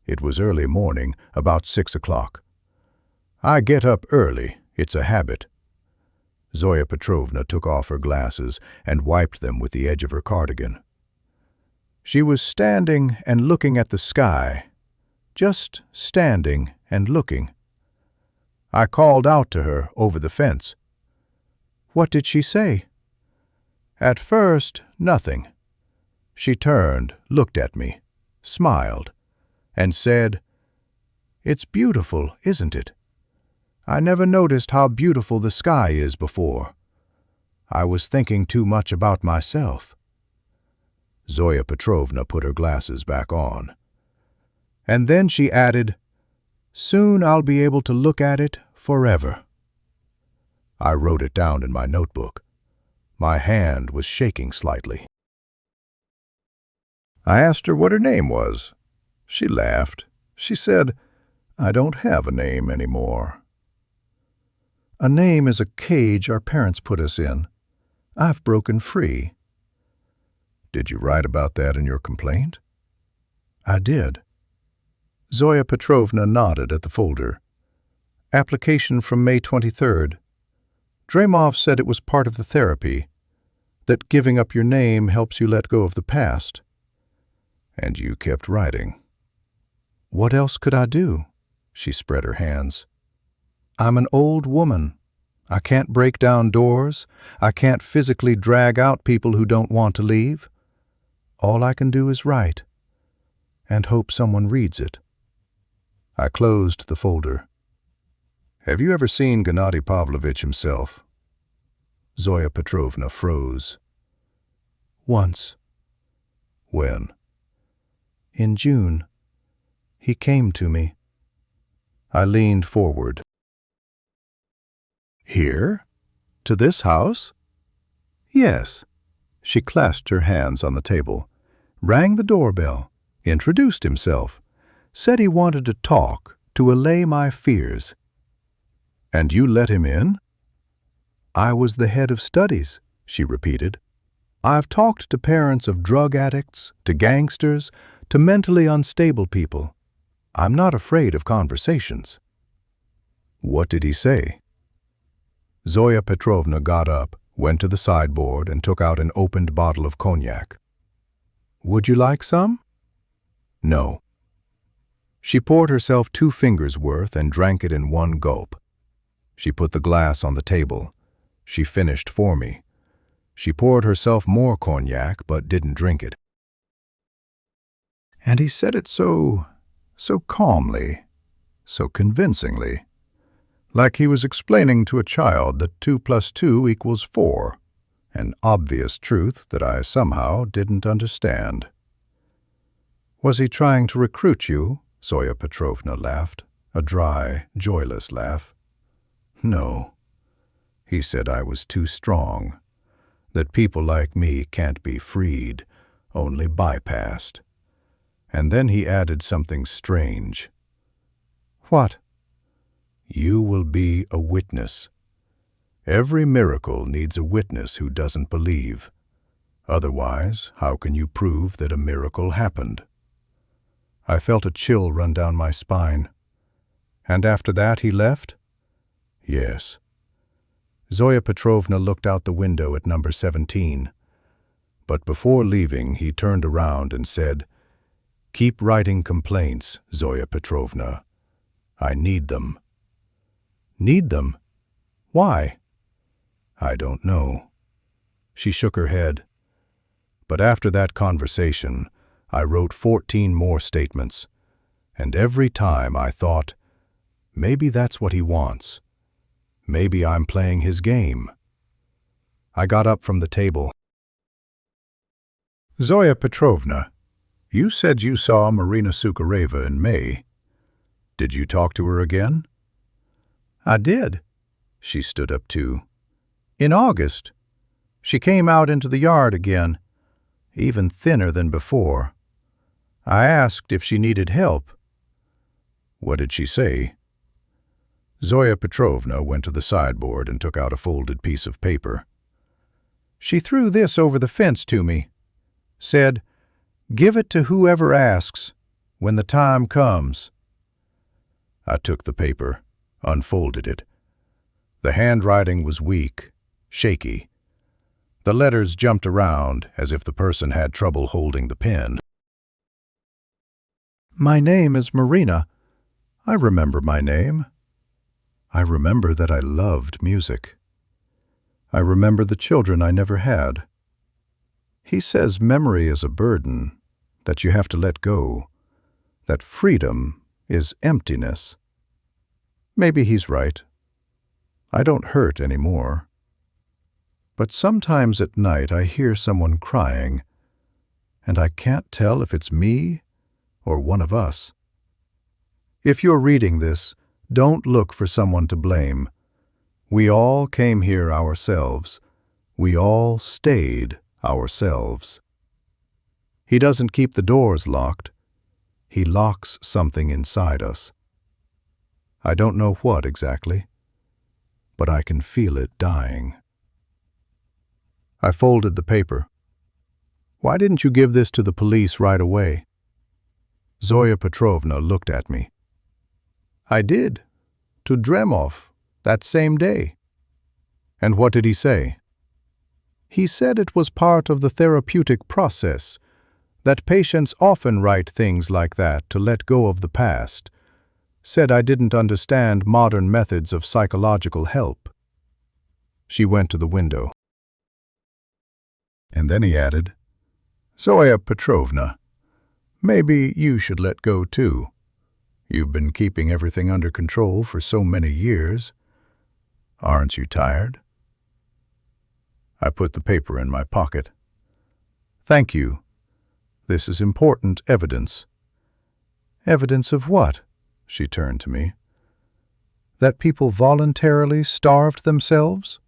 It was early morning, about 6 o'clock. I get up early, it's a habit. Zoya Petrovna took off her glasses and wiped them with the edge of her cardigan. She was standing and looking at the sky, just standing and looking. I called out to her over the fence. What did she say? At first, nothing. She turned, looked at me, smiled, and said, "It's beautiful, isn't it? I never noticed how beautiful the sky is before. I was thinking too much about myself." Zoya Petrovna put her glasses back on. And then she added, "Soon I'll be able to look at it forever." I wrote it down in my notebook. My hand was shaking slightly. I asked her what her name was. She laughed. She said, "I don't have a name anymore." A name is a cage our parents put us in. I've broken free. Did you write about that in your complaint? I did. Zoya Petrovna nodded at the folder. Application from May 23rd. Dramov said it was part of the therapy, that giving up your name helps you let go of the past. And you kept writing. What else could I do? She spread her hands. I'm an old woman. I can't break down doors. I can't physically drag out people who don't want to leave. All I can do is write, and hope someone reads it. I closed the folder. Have you ever seen Gennady Pavlovich himself? Zoya Petrovna froze. Once. When? In June. He came to me. I leaned forward. Here? To this house? Yes. She clasped her hands on the table, rang the doorbell, introduced himself, said he wanted to talk, to allay my fears. And you let him in? I was the head of studies, she repeated. I've talked to parents of drug addicts, to gangsters, to mentally unstable people. I'm not afraid of conversations. What did he say? Zoya Petrovna got up, went to the sideboard, and took out an opened bottle of cognac. Would you like some? No. She poured herself 2 fingers' worth and drank it in one gulp. She put the glass on the table. She finished for me. She poured herself more cognac, but didn't drink it. And he said it so calmly, so convincingly, like he was explaining to a child that 2 + 2 = 4, an obvious truth that I somehow didn't understand. Was he trying to recruit you? Zoya Petrovna laughed, a dry, joyless laugh. No. He said I was too strong, that people like me can't be freed, only bypassed. And then he added something strange. What? You will be a witness. Every miracle needs a witness who doesn't believe. Otherwise, how can you prove that a miracle happened? I felt a chill run down my spine. And after that he left? Yes. Zoya Petrovna looked out the window at number 17. But before leaving, he turned around and said, "Keep writing complaints, Zoya Petrovna. I need them." Need them? Why? I don't know. She shook her head. But after that conversation, I wrote 14 more statements, and every time I thought, maybe that's what he wants. Maybe I'm playing his game. I got up from the table. Zoya Petrovna, you said you saw Marina Sukhareva in May. Did you talk to her again? I did. She stood up too. In August. She came out into the yard again, even thinner than before. I asked if she needed help. What did she say? Zoya Petrovna went to the sideboard and took out a folded piece of paper. She threw this over the fence to me. Said, "Give it to whoever asks when the time comes." I took the paper, unfolded it. The handwriting was weak, shaky. The letters jumped around as if the person had trouble holding the pen. My name is Marina. I remember my name. I remember that I loved music. I remember the children I never had. He says memory is a burden, that you have to let go, that freedom is emptiness. Maybe he's right. I don't hurt anymore. But sometimes at night I hear someone crying, and I can't tell if it's me or one of us. If you're reading this, don't look for someone to blame. We all came here ourselves. We all stayed ourselves. He doesn't keep the doors locked. He locks something inside us. I don't know what exactly, but I can feel it dying. I folded the paper. Why didn't you give this to the police right away? Zoya Petrovna looked at me. I did, to Dremov, that same day. And what did he say? He said it was part of the therapeutic process, that patients often write things like that to let go of the past. Said I didn't understand modern methods of psychological help. She went to the window. And then he added, Zoya Petrovna, maybe you should let go too. You've been keeping everything under control for so many years. Aren't you tired? I put the paper in my pocket. Thank you. This is important evidence. Evidence of what? She turned to me. That people voluntarily starved themselves?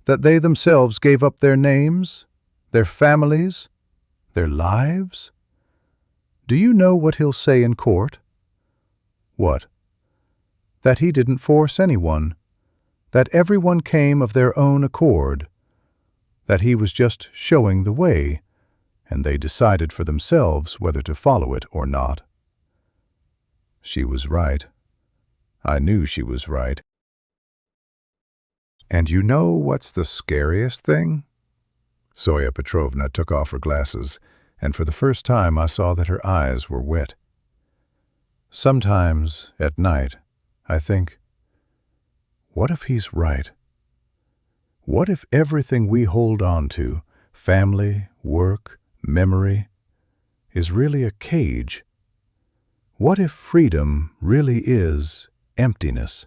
That they themselves gave up their names, their families, their lives? Do you know what he'll say in court? What? That he didn't force anyone, that everyone came of their own accord, that he was just showing the way, and they decided for themselves whether to follow it or not. She was right. I knew she was right. And you know what's the scariest thing? Zoya Petrovna took off her glasses, and for the first time I saw that her eyes were wet. Sometimes, at night, I think, what if he's right? What if everything we hold on to, family, work, memory, is really a cage? What if freedom really is emptiness?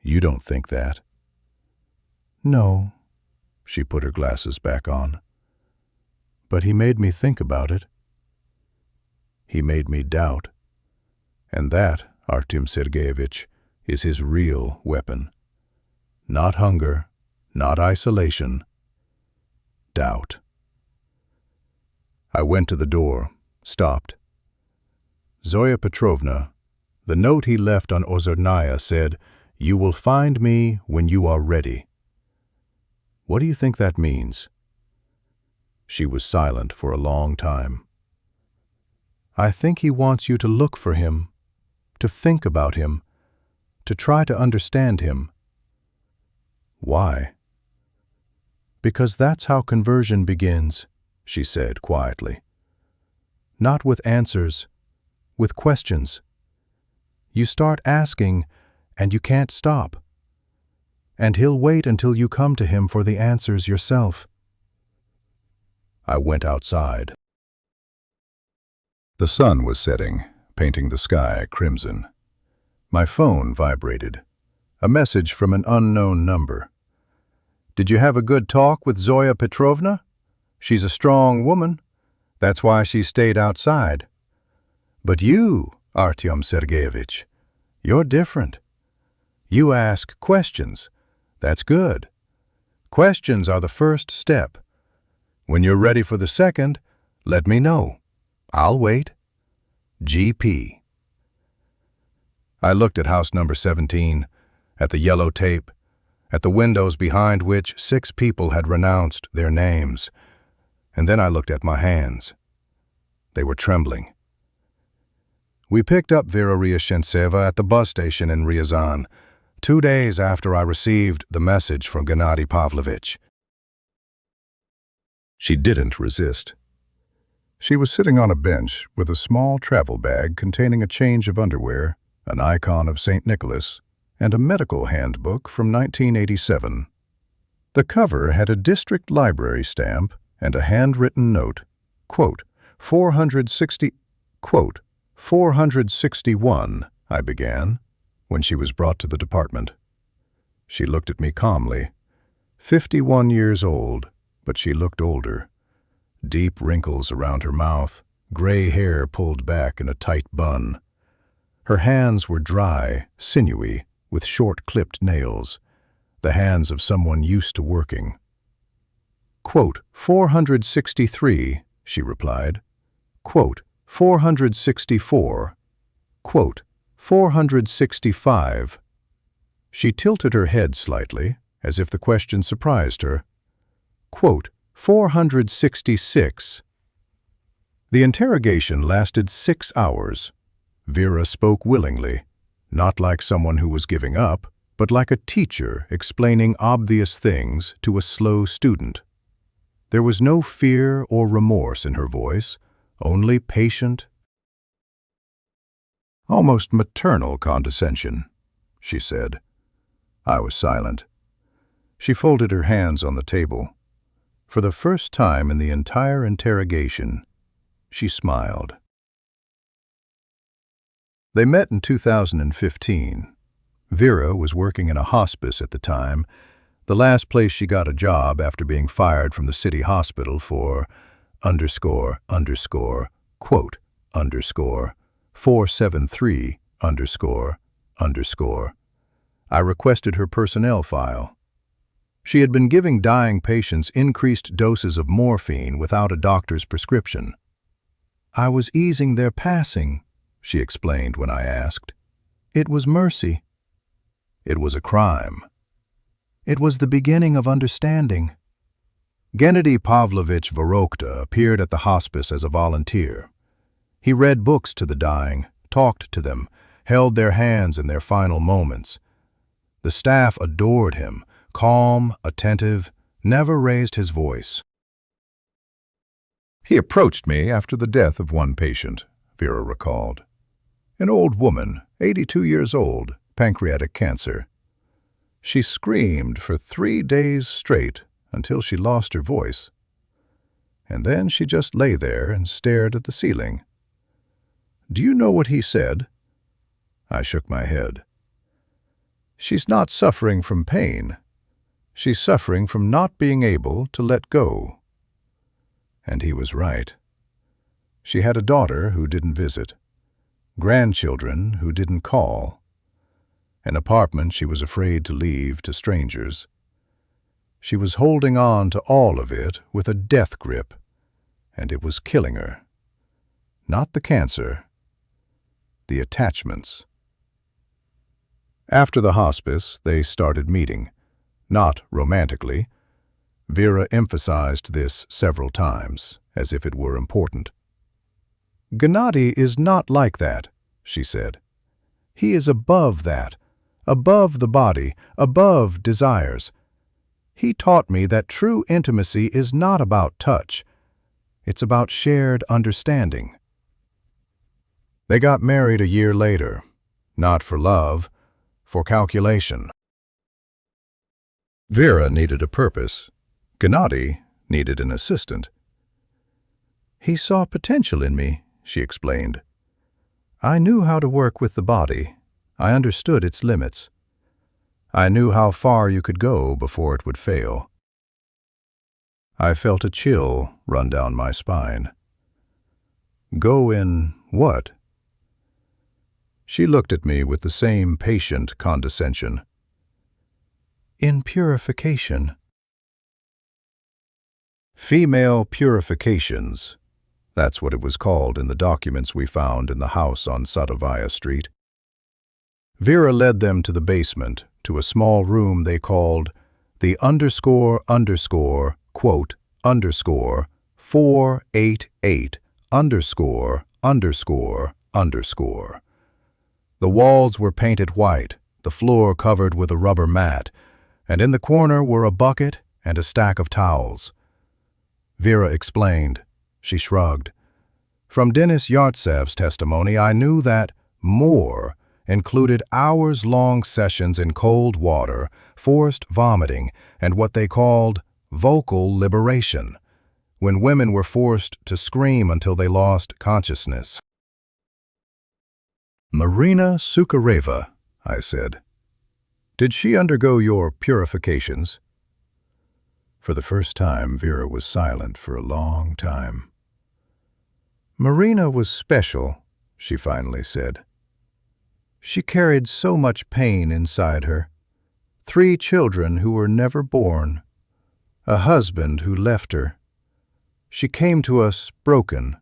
You don't think that? No. She put her glasses back on. But he made me think about it. He made me doubt. And that, Artyom Sergeyevich, is his real weapon. Not hunger, not isolation. Doubt. I went to the door, stopped. Zoya Petrovna, the note he left on Ozernaya said, "You will find me when you are ready." What do you think that means? She was silent for a long time. I think he wants you to look for him, to think about him, to try to understand him. Why? Because that's how conversion begins, she said quietly. Not with answers, with questions. You start asking, and you can't stop. And he'll wait until you come to him for the answers yourself. I went outside. The sun was setting, painting the sky crimson. My phone vibrated. A message from an unknown number. Did you have a good talk with Zoya Petrovna? She's a strong woman. That's why she stayed outside. But you, Artyom Sergeyevich, you're different. You ask questions. That's good. Questions are the first step. When you're ready for the second, let me know. I'll wait. GP. I looked at house number 17, at the yellow tape, at the windows behind which 6 people had renounced their names, and then I looked at my hands. They were trembling. We picked up Vera Ryazhentseva at the bus station in Ryazan, 2 days after I received the message from Gennady Pavlovich. She didn't resist. She was sitting on a bench with a small travel bag containing a change of underwear, an icon of St. Nicholas, and a medical handbook from 1987. The cover had a district library stamp and a handwritten note, quote, 461, I began, when she was brought to the department. She looked at me calmly. 51 years old, but she looked older. Deep wrinkles around her mouth, gray hair pulled back in a tight bun. Her hands were dry, sinewy, with short-clipped nails, the hands of someone used to working. Quote, 463, she replied. Quote, 464. Quote, 465. She tilted her head slightly, as if the question surprised her. Quote, 466. The interrogation lasted 6 hours. Vera spoke willingly, not like someone who was giving up, but like a teacher explaining obvious things to a slow student. There was no fear or remorse in her voice, only patient, almost maternal condescension, she said. I was silent. She folded her hands on the table. For the first time in the entire interrogation, she smiled. They met in 2015. Vera was working in a hospice at the time, the last place she got a job after being fired from the city hospital for quote, 473, I requested her personnel file. She had been giving dying patients increased doses of morphine without a doctor's prescription. I was easing their passing, she explained when I asked. It was mercy. It was a crime. It was the beginning of understanding. Gennady Pavlovich Vorokta appeared at the hospice as a volunteer. He read books to the dying, talked to them, held their hands in their final moments. The staff adored him, calm, attentive, never raised his voice. He approached me after the death of one patient, Vera recalled. An old woman, 82 years old, pancreatic cancer. She screamed for 3 days straight until she lost her voice. And then she just lay there and stared at the ceiling. Do you know what he said? I shook my head. She's not suffering from pain. She's suffering from not being able to let go. And he was right. She had a daughter who didn't visit, grandchildren who didn't call, an apartment she was afraid to leave to strangers. She was holding on to all of it with a death grip, and it was killing her. Not the cancer, the attachments. After the hospice, they started meeting. Not romantically. Vera emphasized this several times, as if it were important. Gennady is not like that, she said. He is above that, above the body, above desires. He taught me that true intimacy is not about touch. It's about shared understanding. They got married a year later, not for love, for calculation. Vera needed a purpose. Gennady needed an assistant. He saw potential in me, she explained. I knew how to work with the body. I understood its limits. I knew how far you could go before it would fail. I felt a chill run down my spine. Go in what? She looked at me with the same patient condescension. In purification. Female purifications. That's what it was called in the documents we found in the house on Sadovaya Street. Vera led them to the basement, to a small room they called the quote, 488 ____. The walls were painted white, the floor covered with a rubber mat, and in the corner were a bucket and a stack of towels. Vera explained. She shrugged. From Denis Yartsev's testimony, I knew that more included hours-long sessions in cold water, forced vomiting, and what they called vocal liberation, when women were forced to scream until they lost consciousness. "Marina Sukhareva," I said. "Did she undergo your purifications?" For the first time, Vera was silent for a long time. "Marina was special," she finally said. "She carried so much pain inside her. 3 children who were never born. A husband who left her. She came to us broken,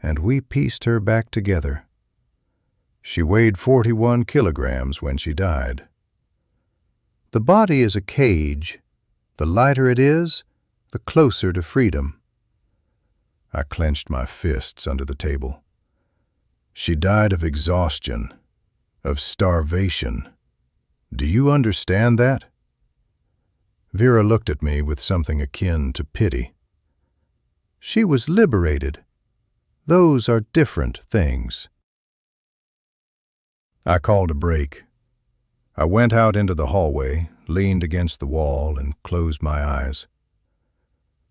and we pieced her back together. She weighed 41 kilograms when she died. The body is a cage. The lighter it is, the closer to freedom." I clenched my fists under the table. "She died of exhaustion, of starvation. Do you understand that?" Vera looked at me with something akin to pity. "She was liberated. Those are different things." I called a break. I went out into the hallway, leaned against the wall, and closed my eyes.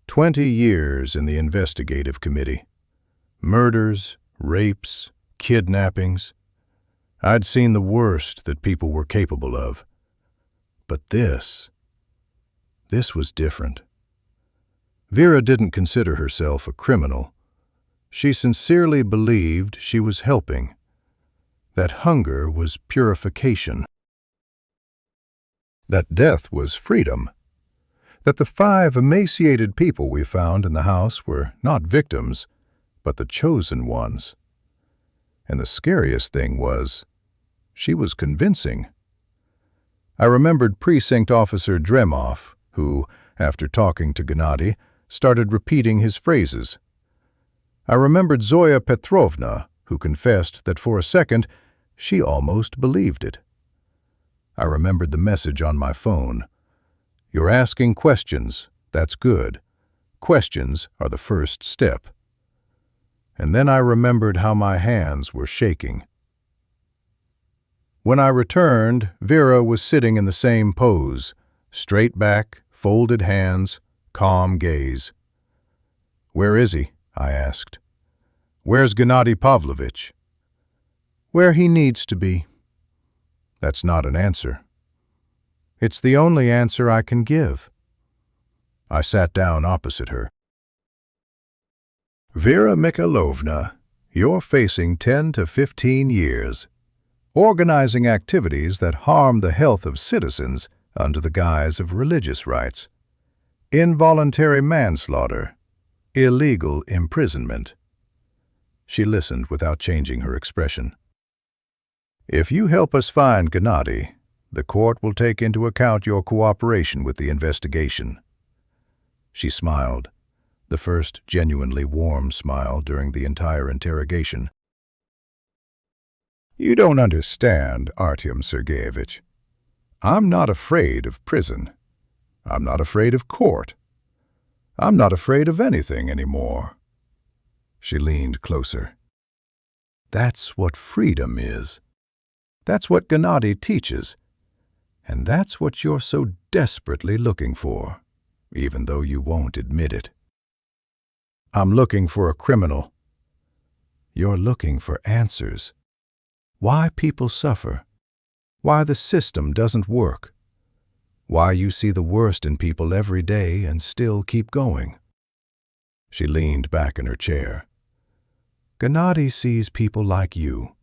20 years in the investigative committee. Murders, rapes, kidnappings. I'd seen the worst that people were capable of. But this was different. Vera didn't consider herself a criminal. She sincerely believed she was helping. That hunger was purification. That death was freedom. That the 5 emaciated people we found in the house were not victims, but the chosen ones. And the scariest thing was, she was convincing. I remembered Precinct Officer Dremov, who, after talking to Gennady, started repeating his phrases. I remembered Zoya Petrovna, who confessed that for a second she almost believed it. I remembered the message on my phone. "You're asking questions. That's good. Questions are the first step." And then I remembered how my hands were shaking. When I returned, Vera was sitting in the same pose, straight back, folded hands, calm gaze. "Where is he?" I asked. "Where's Gennady Pavlovich?" "Where he needs to be." That's not an answer. It's the only answer I can give. I sat down opposite her. "Vera Mikhailovna, you're facing 10 to 15 years. Organizing activities that harm the health of citizens under the guise of religious rights. Involuntary manslaughter. Illegal imprisonment." She listened without changing her expression. "If you help us find Gennady, the court will take into account your cooperation with the investigation." She smiled, the first genuinely warm smile during the entire interrogation. "You don't understand, Artyom Sergeyevich. I'm not afraid of prison. I'm not afraid of court. I'm not afraid of anything anymore." She leaned closer. "That's what freedom is. That's what Gennady teaches. And that's what you're so desperately looking for, even though you won't admit it." "I'm looking for a criminal." "You're looking for answers. Why people suffer. Why the system doesn't work. Why you see the worst in people every day and still keep going." She leaned back in her chair. "Gennady sees people like you.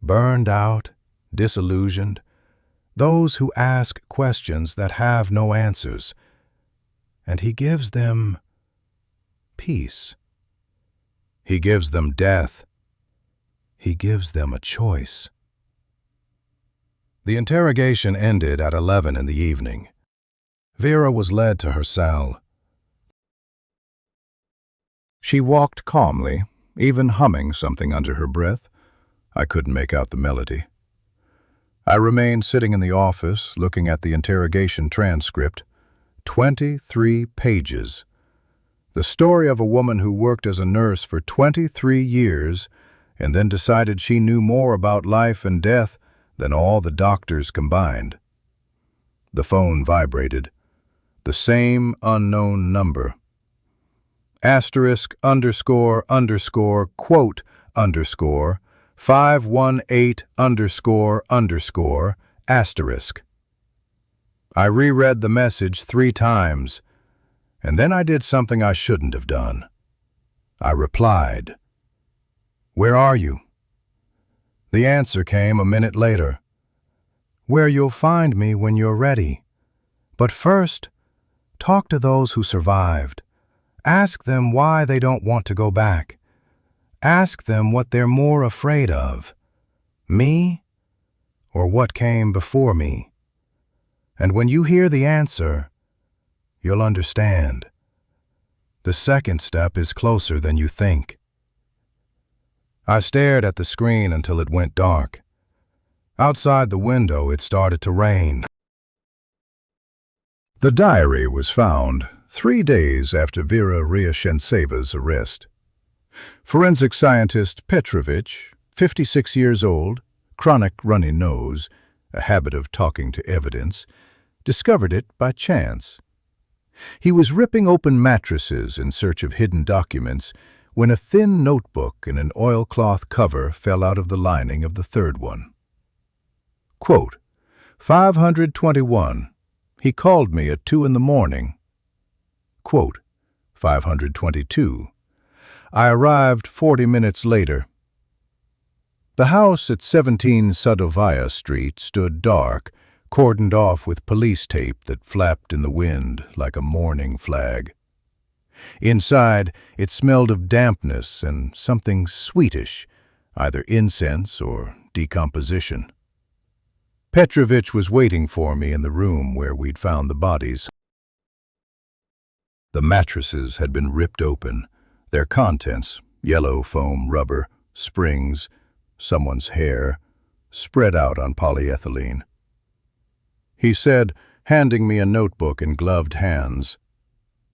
Burned out, disillusioned, those who ask questions that have no answers. And he gives them peace. He gives them death. He gives them a choice." The interrogation ended at 11 in the evening. Vera was led to her cell. She walked calmly, even humming something under her breath. I couldn't make out the melody. I remained sitting in the office, looking at the interrogation transcript. 23 pages. The story of a woman who worked as a nurse for 23 years and then decided she knew more about life and death than all the doctors combined. The phone vibrated. The same unknown number. Asterisk underscore underscore quote underscore 518 underscore underscore asterisk. I reread the message 3 times, and then I did something I shouldn't have done. I replied, "Where are you?" The answer came a minute later. "Where you'll find me when you're ready. But first, talk to those who survived. Ask them why they don't want to go back. Ask them what they're more afraid of, me or what came before me. And when you hear the answer, you'll understand. The second step is closer than you think." I stared at the screen until it went dark. Outside the window, it started to rain. The diary was found 3 days after Vera Ryashentseva's arrest. Forensic scientist Petrovich, 56 years old, chronic runny nose, a habit of talking to evidence, discovered it by chance. He was ripping open mattresses in search of hidden documents when a thin notebook and an oilcloth cover fell out of the lining of the third one. Quote, 521. He called me at 2 in the morning. Quote, 522. I arrived 40 minutes later. The house at 17 Sadovaya Street stood dark, cordoned off with police tape that flapped in the wind like a mourning flag. Inside, it smelled of dampness and something sweetish, either incense or decomposition. Petrovich was waiting for me in the room where we'd found the bodies. The mattresses had been ripped open, their contents, yellow foam rubber, springs, someone's hair, spread out on polyethylene. He said, handing me a notebook in gloved hands,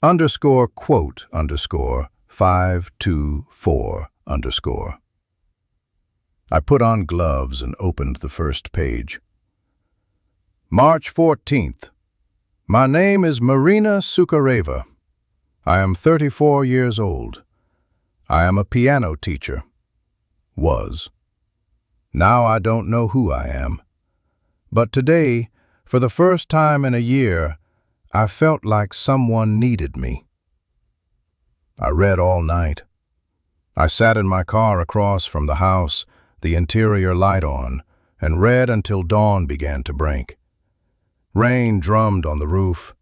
underscore quote underscore 524 underscore. I put on gloves and opened the first page. March 14th. My name is Marina Sukhareva. I am 34 years old. I am a piano teacher. Was. Now I don't know who I am. But today, for the first time in a year, I felt like someone needed me. I read all night. I sat in my car across from the house, the interior light on, and read until dawn began to break. Rain drummed on the roof.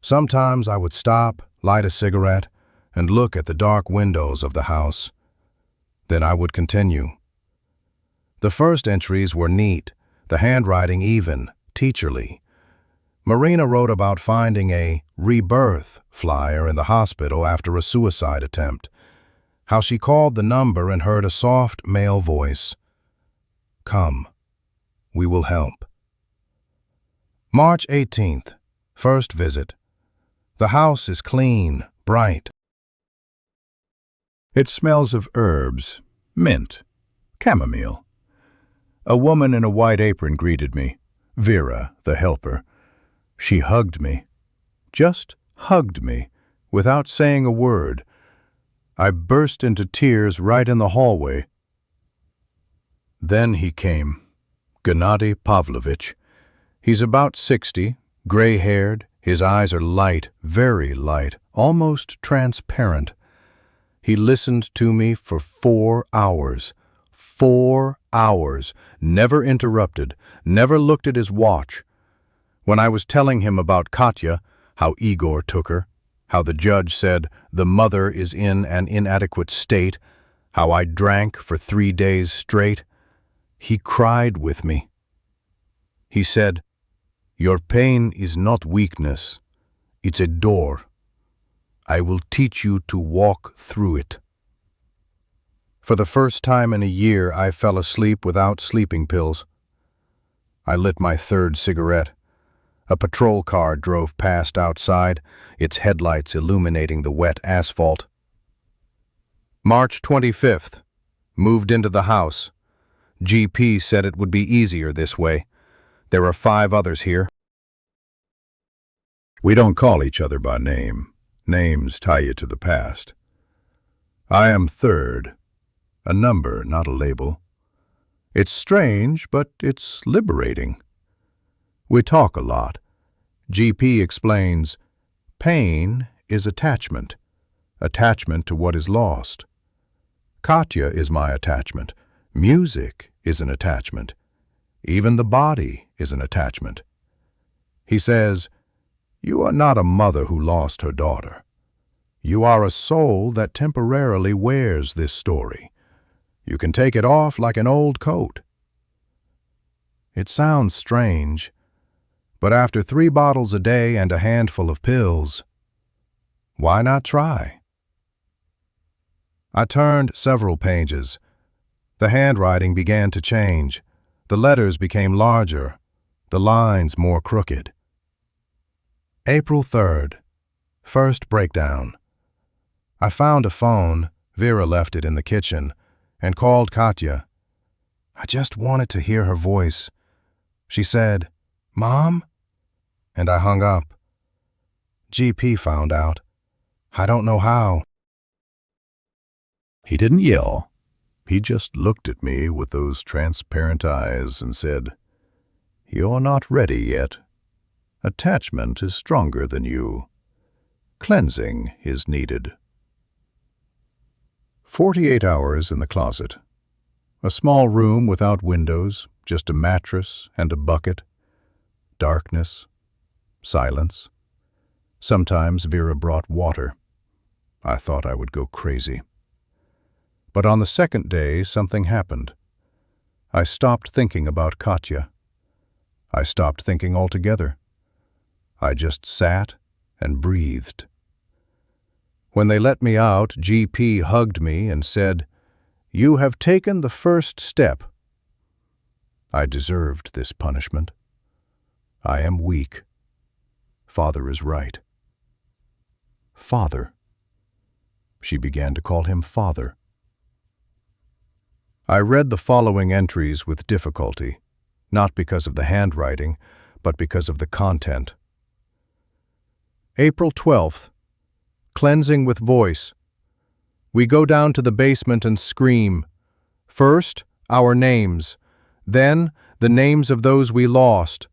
Sometimes I would stop, light a cigarette, and look at the dark windows of the house. Then I would continue. The first entries were neat, the handwriting even, teacherly. Marina wrote about finding a rebirth flyer in the hospital after a suicide attempt, how she called the number and heard a soft male voice. Come, we will help. March 18th, first visit. The house is clean, bright. It smells of herbs, mint, chamomile. A woman in a white apron greeted me, Vera, the helper. She hugged me, just hugged me, without saying a word. I burst into tears right in the hallway. Then he came, Gennady Pavlovich. He's about 60, gray-haired. His eyes are light, very light, almost transparent. He listened to me for 4 hours. 4 hours, never interrupted, never looked at his watch. When I was telling him about Katya, how Igor took her, how the judge said the mother is in an inadequate state, how I drank for 3 days straight, he cried with me. He said, "Your pain is not weakness. It's a door. I will teach you to walk through it." For the first time in a year, I fell asleep without sleeping pills. I lit my third cigarette. A patrol car drove past outside, its headlights illuminating the wet asphalt. March 25th. Moved into the house. GP said it would be easier this way. There are 5 others here. We don't call each other by name. Names tie you to the past. I am third. A number, not a label. It's strange, but it's liberating. We talk a lot. GP explains, pain is attachment. Attachment to what is lost. Katya is my attachment. Music is an attachment. Even the body is an attachment. He says, you are not a mother who lost her daughter. You are a soul that temporarily wears this story. You can take it off like an old coat. It sounds strange, but after 3 bottles a day and a handful of pills, why not try? I turned several pages. The handwriting began to change. The letters became larger, the lines more crooked. April 3rd. First breakdown. I found a phone, Vera left it in the kitchen, and called Katya. I just wanted to hear her voice. She said, "Mom?" And I hung up. GP found out. I don't know how. He didn't yell. He just looked at me with those transparent eyes and said, "You're not ready yet. Attachment is stronger than you. Cleansing is needed." 48 hours in the closet. A small room without windows, just a mattress and a bucket. Darkness. Silence. Sometimes Vera brought water. I thought I would go crazy. But on the second day, something happened. I stopped thinking about Katya. I stopped thinking altogether. I just sat and breathed. When they let me out, GP hugged me and said, "You have taken the first step." I deserved this punishment. I am weak. Father is right. Father. She began to call him Father. I read the following entries with difficulty, not because of the handwriting, but because of the content. April 12th. Cleansing with voice. We go down to the basement and scream. First, our names. Then, the names of those we lost.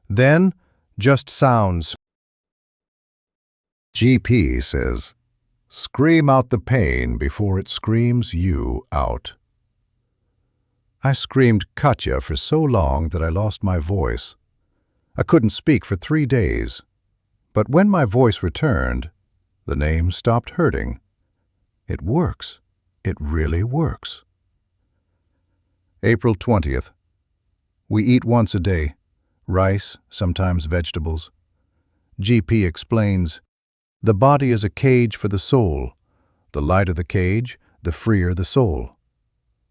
Then, just sounds. GP says, "Scream out the pain before it screams you out." I screamed Katya for so long that I lost my voice. I couldn't speak for 3 days. But when my voice returned, the name stopped hurting. It works. It really works. April 20th. We eat once a day. Rice, sometimes vegetables. GP explains, the body is a cage for the soul. The lighter the cage, the freer the soul.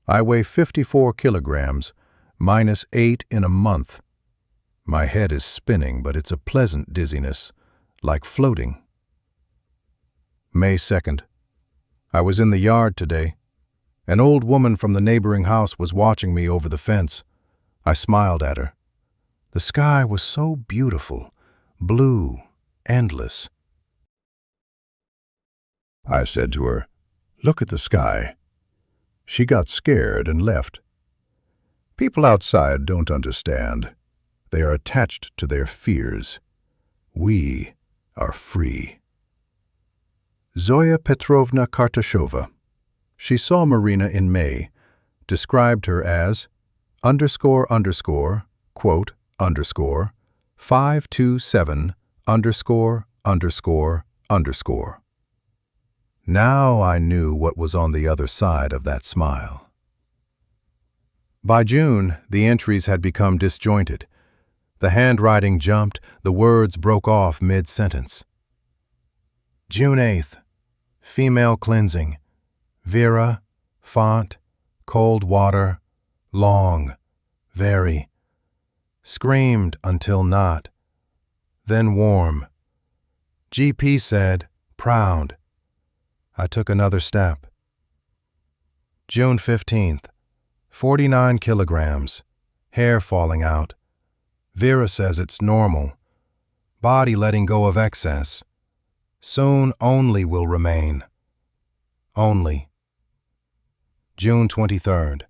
I weigh 54 kilograms, -8 in a month. My head is spinning, but it's a pleasant dizziness, like floating. May 2nd. I was in the yard today. An old woman from the neighboring house was watching me over the fence. I smiled at her. The sky was so beautiful, blue, endless. I said to her, "Look at the sky." She got scared and left. People outside don't understand. They are attached to their fears. We are free. Zoya Petrovna Kartashova. She saw Marina in May, described her as __, quote, _527, ___. Now I knew what was on the other side of that smile. By June, the entries had become disjointed. The handwriting jumped, the words broke off mid-sentence. June 8th. Female cleansing. Vera, font, cold water, long, very. Screamed until not. Then warm. GP said, proud. I took another step. June 15th. 49 kilograms. Hair falling out. Vera says it's normal. Body letting go of excess. Soon only will remain. Only. June 23rd.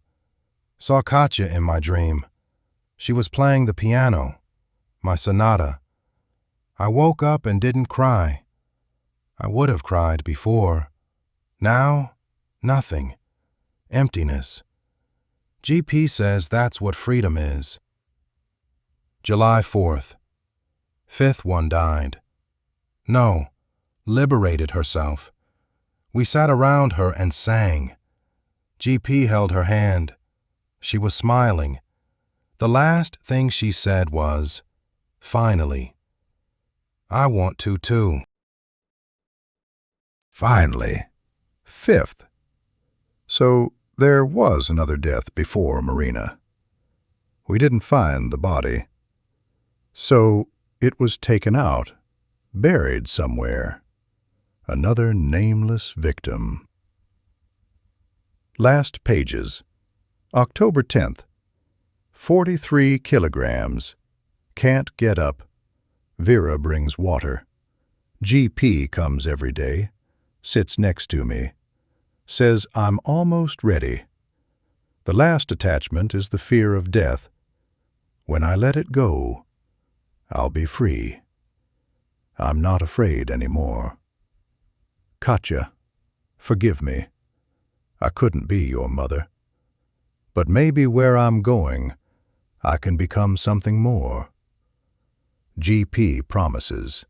Saw Katya in my dream. She was playing the piano, my sonata. I woke up and didn't cry. I would have cried before. Now, nothing. Emptiness. GP says that's what freedom is. July 4th. Fifth one died. No, liberated herself. We sat around her and sang. GP held her hand. She was smiling. The last thing she said was, finally. I want to too. Finally. Fifth. So there was another death before Marina. We didn't find the body. So it was taken out, buried somewhere. Another nameless victim. Last pages. October 10th. 43 kilograms. Can't get up. Vera brings water. GP comes every day, sits next to me, says I'm almost ready. The last attachment is the fear of death. When I let it go, I'll be free. I'm not afraid anymore. Katya, forgive me. I couldn't be your mother. But maybe where I'm going, I can become something more. GP promises.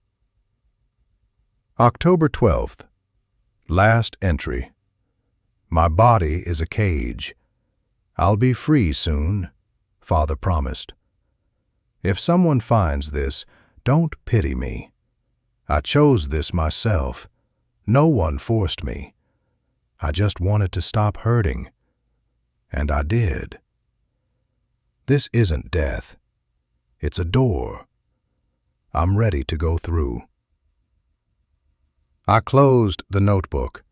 October 12th. Last entry. My body is a cage. I'll be free soon, Father promised. If someone finds this, don't pity me. I chose this myself. No one forced me. I just wanted to stop hurting. And I did. This isn't death. It's a door. I'm ready to go through. I closed the notebook.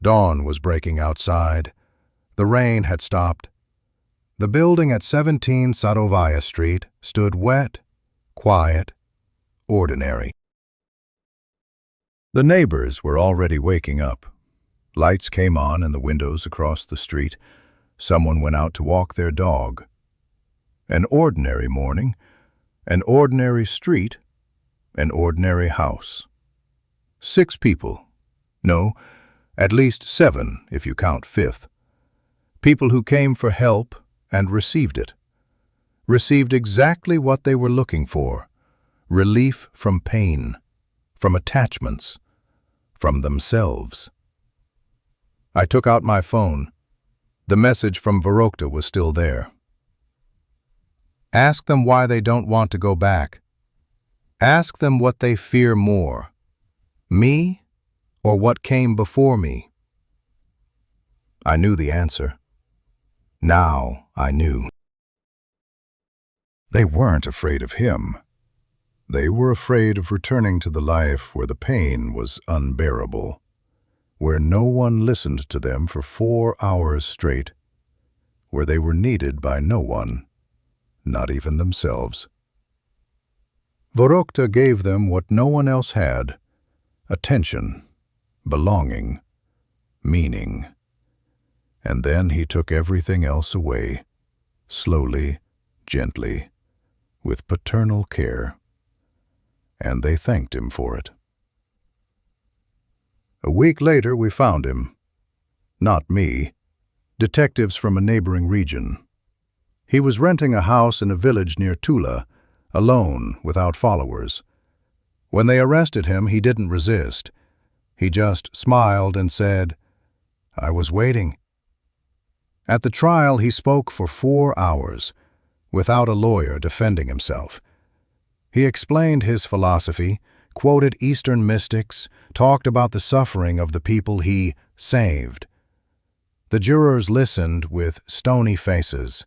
Dawn was breaking outside. The rain had stopped. The building at 17 Sadovaya Street stood wet, quiet, ordinary. The neighbors were already waking up. Lights came on in the windows across the street. Someone went out to walk their dog. An ordinary morning, an ordinary street, an ordinary house. 6 people. No, at least 7 if you count Fifth. People who came for help and received it. Received exactly what they were looking for. Relief from pain, from attachments, from themselves. I took out my phone. The message from Vorokta was still there. Ask them why they don't want to go back. Ask them what they fear more, me or what came before me. I knew the answer. Now I knew. They weren't afraid of him. They were afraid of returning to the life where the pain was unbearable, where no one listened to them for 4 hours straight, where they were needed by no one, not even themselves. Vorokta gave them what no one else had: attention, belonging, meaning. And then he took everything else away, slowly, gently, with paternal care. And they thanked him for it. A week later we found him. Not me. Detectives from a neighboring region. He was renting a house in a village near Tula, alone, without followers. When they arrested him, he didn't resist. He just smiled and said, "I was waiting." At the trial, he spoke for 4 hours, without a lawyer defending himself. He explained his philosophy, quoted Eastern mystics, talked about the suffering of the people he saved. The jurors listened with stony faces.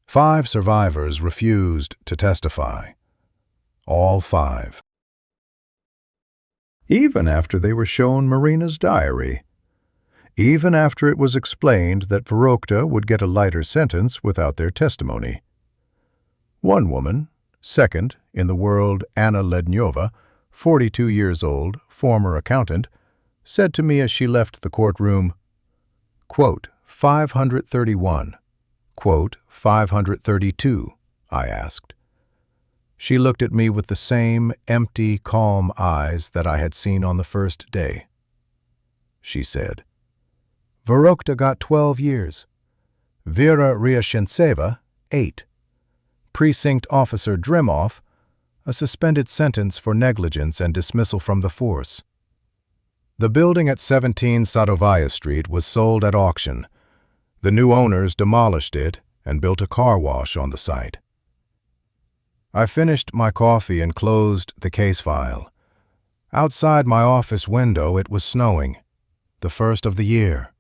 5 survivors refused to testify. All 5. Even after they were shown Marina's diary. Even after it was explained that Vorokta would get a lighter sentence without their testimony. One woman, second in the world Anna Lednyova, 42 years old, former accountant, said to me as she left the courtroom, quote, 531, quote, 532, I asked. She looked at me with the same empty, calm eyes that I had seen on the first day. She said, Vorokta got 12 years. Vera Ryashentseva, 8. Precinct Officer Drimov, a suspended sentence for negligence and dismissal from the force. The building at 17 Sadovaya Street was sold at auction. The new owners demolished it and built a car wash on the site. I finished my coffee and closed the case file. Outside my office window it was snowing. The first of the year.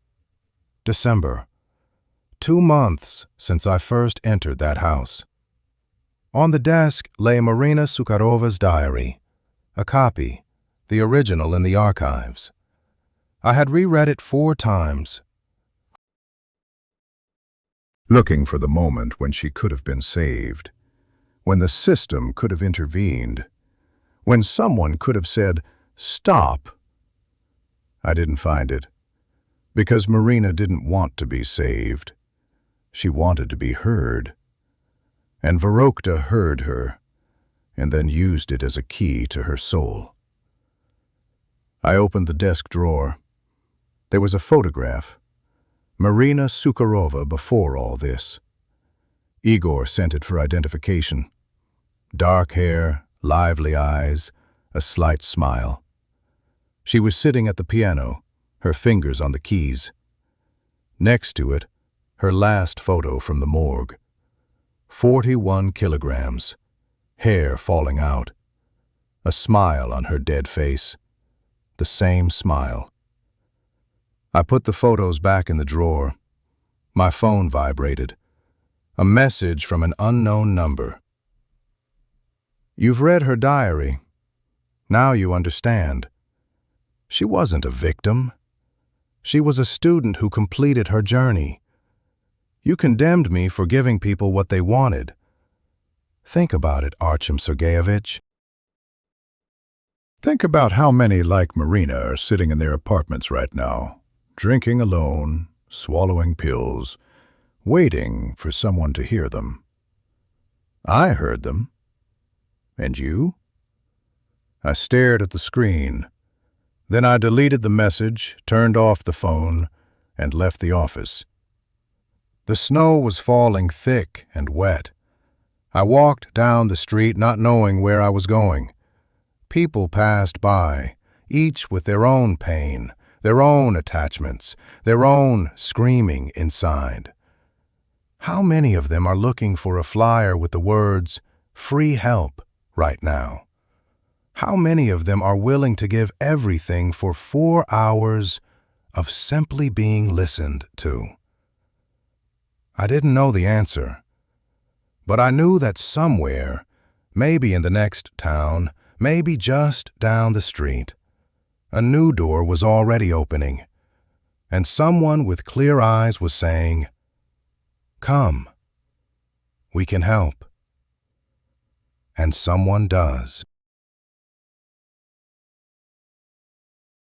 December. 2 months since I first entered that house. On the desk lay Marina Sukharova's diary, a copy, the original in the archives. I had reread it 4 times. Looking for the moment when she could have been saved, when the system could have intervened, when someone could have said, stop. I didn't find it, because Marina didn't want to be saved. She wanted to be heard. And Vorokta heard her, and then used it as a key to her soul. I opened the desk drawer. There was a photograph. Marina Sukharova before all this. Igor sent it for identification. Dark hair, lively eyes, a slight smile. She was sitting at the piano, her fingers on the keys. Next to it, her last photo from the morgue. 41 kilograms, hair falling out. A smile on her dead face. The same smile. I put the photos back in the drawer. My phone vibrated. A message from an unknown number. You've read her diary. Now you understand. She wasn't a victim. She was a student who completed her journey. You condemned me for giving people what they wanted. Think about it, Artyom Sergeyevich. Think about how many like Marina are sitting in their apartments right now, drinking alone, swallowing pills, waiting for someone to hear them. I heard them. And you? I stared at the screen. Then I deleted the message, turned off the phone, and left the office. The snow was falling thick and wet. I walked down the street not knowing where I was going. People passed by, each with their own pain, their own attachments, their own screaming inside. How many of them are looking for a flyer with the words, "Free help," right now? How many of them are willing to give everything for 4 hours of simply being listened to? I didn't know the answer, but I knew that somewhere, maybe in the next town, maybe just down the street, a new door was already opening, and someone with clear eyes was saying, "Come, we can help." And someone does.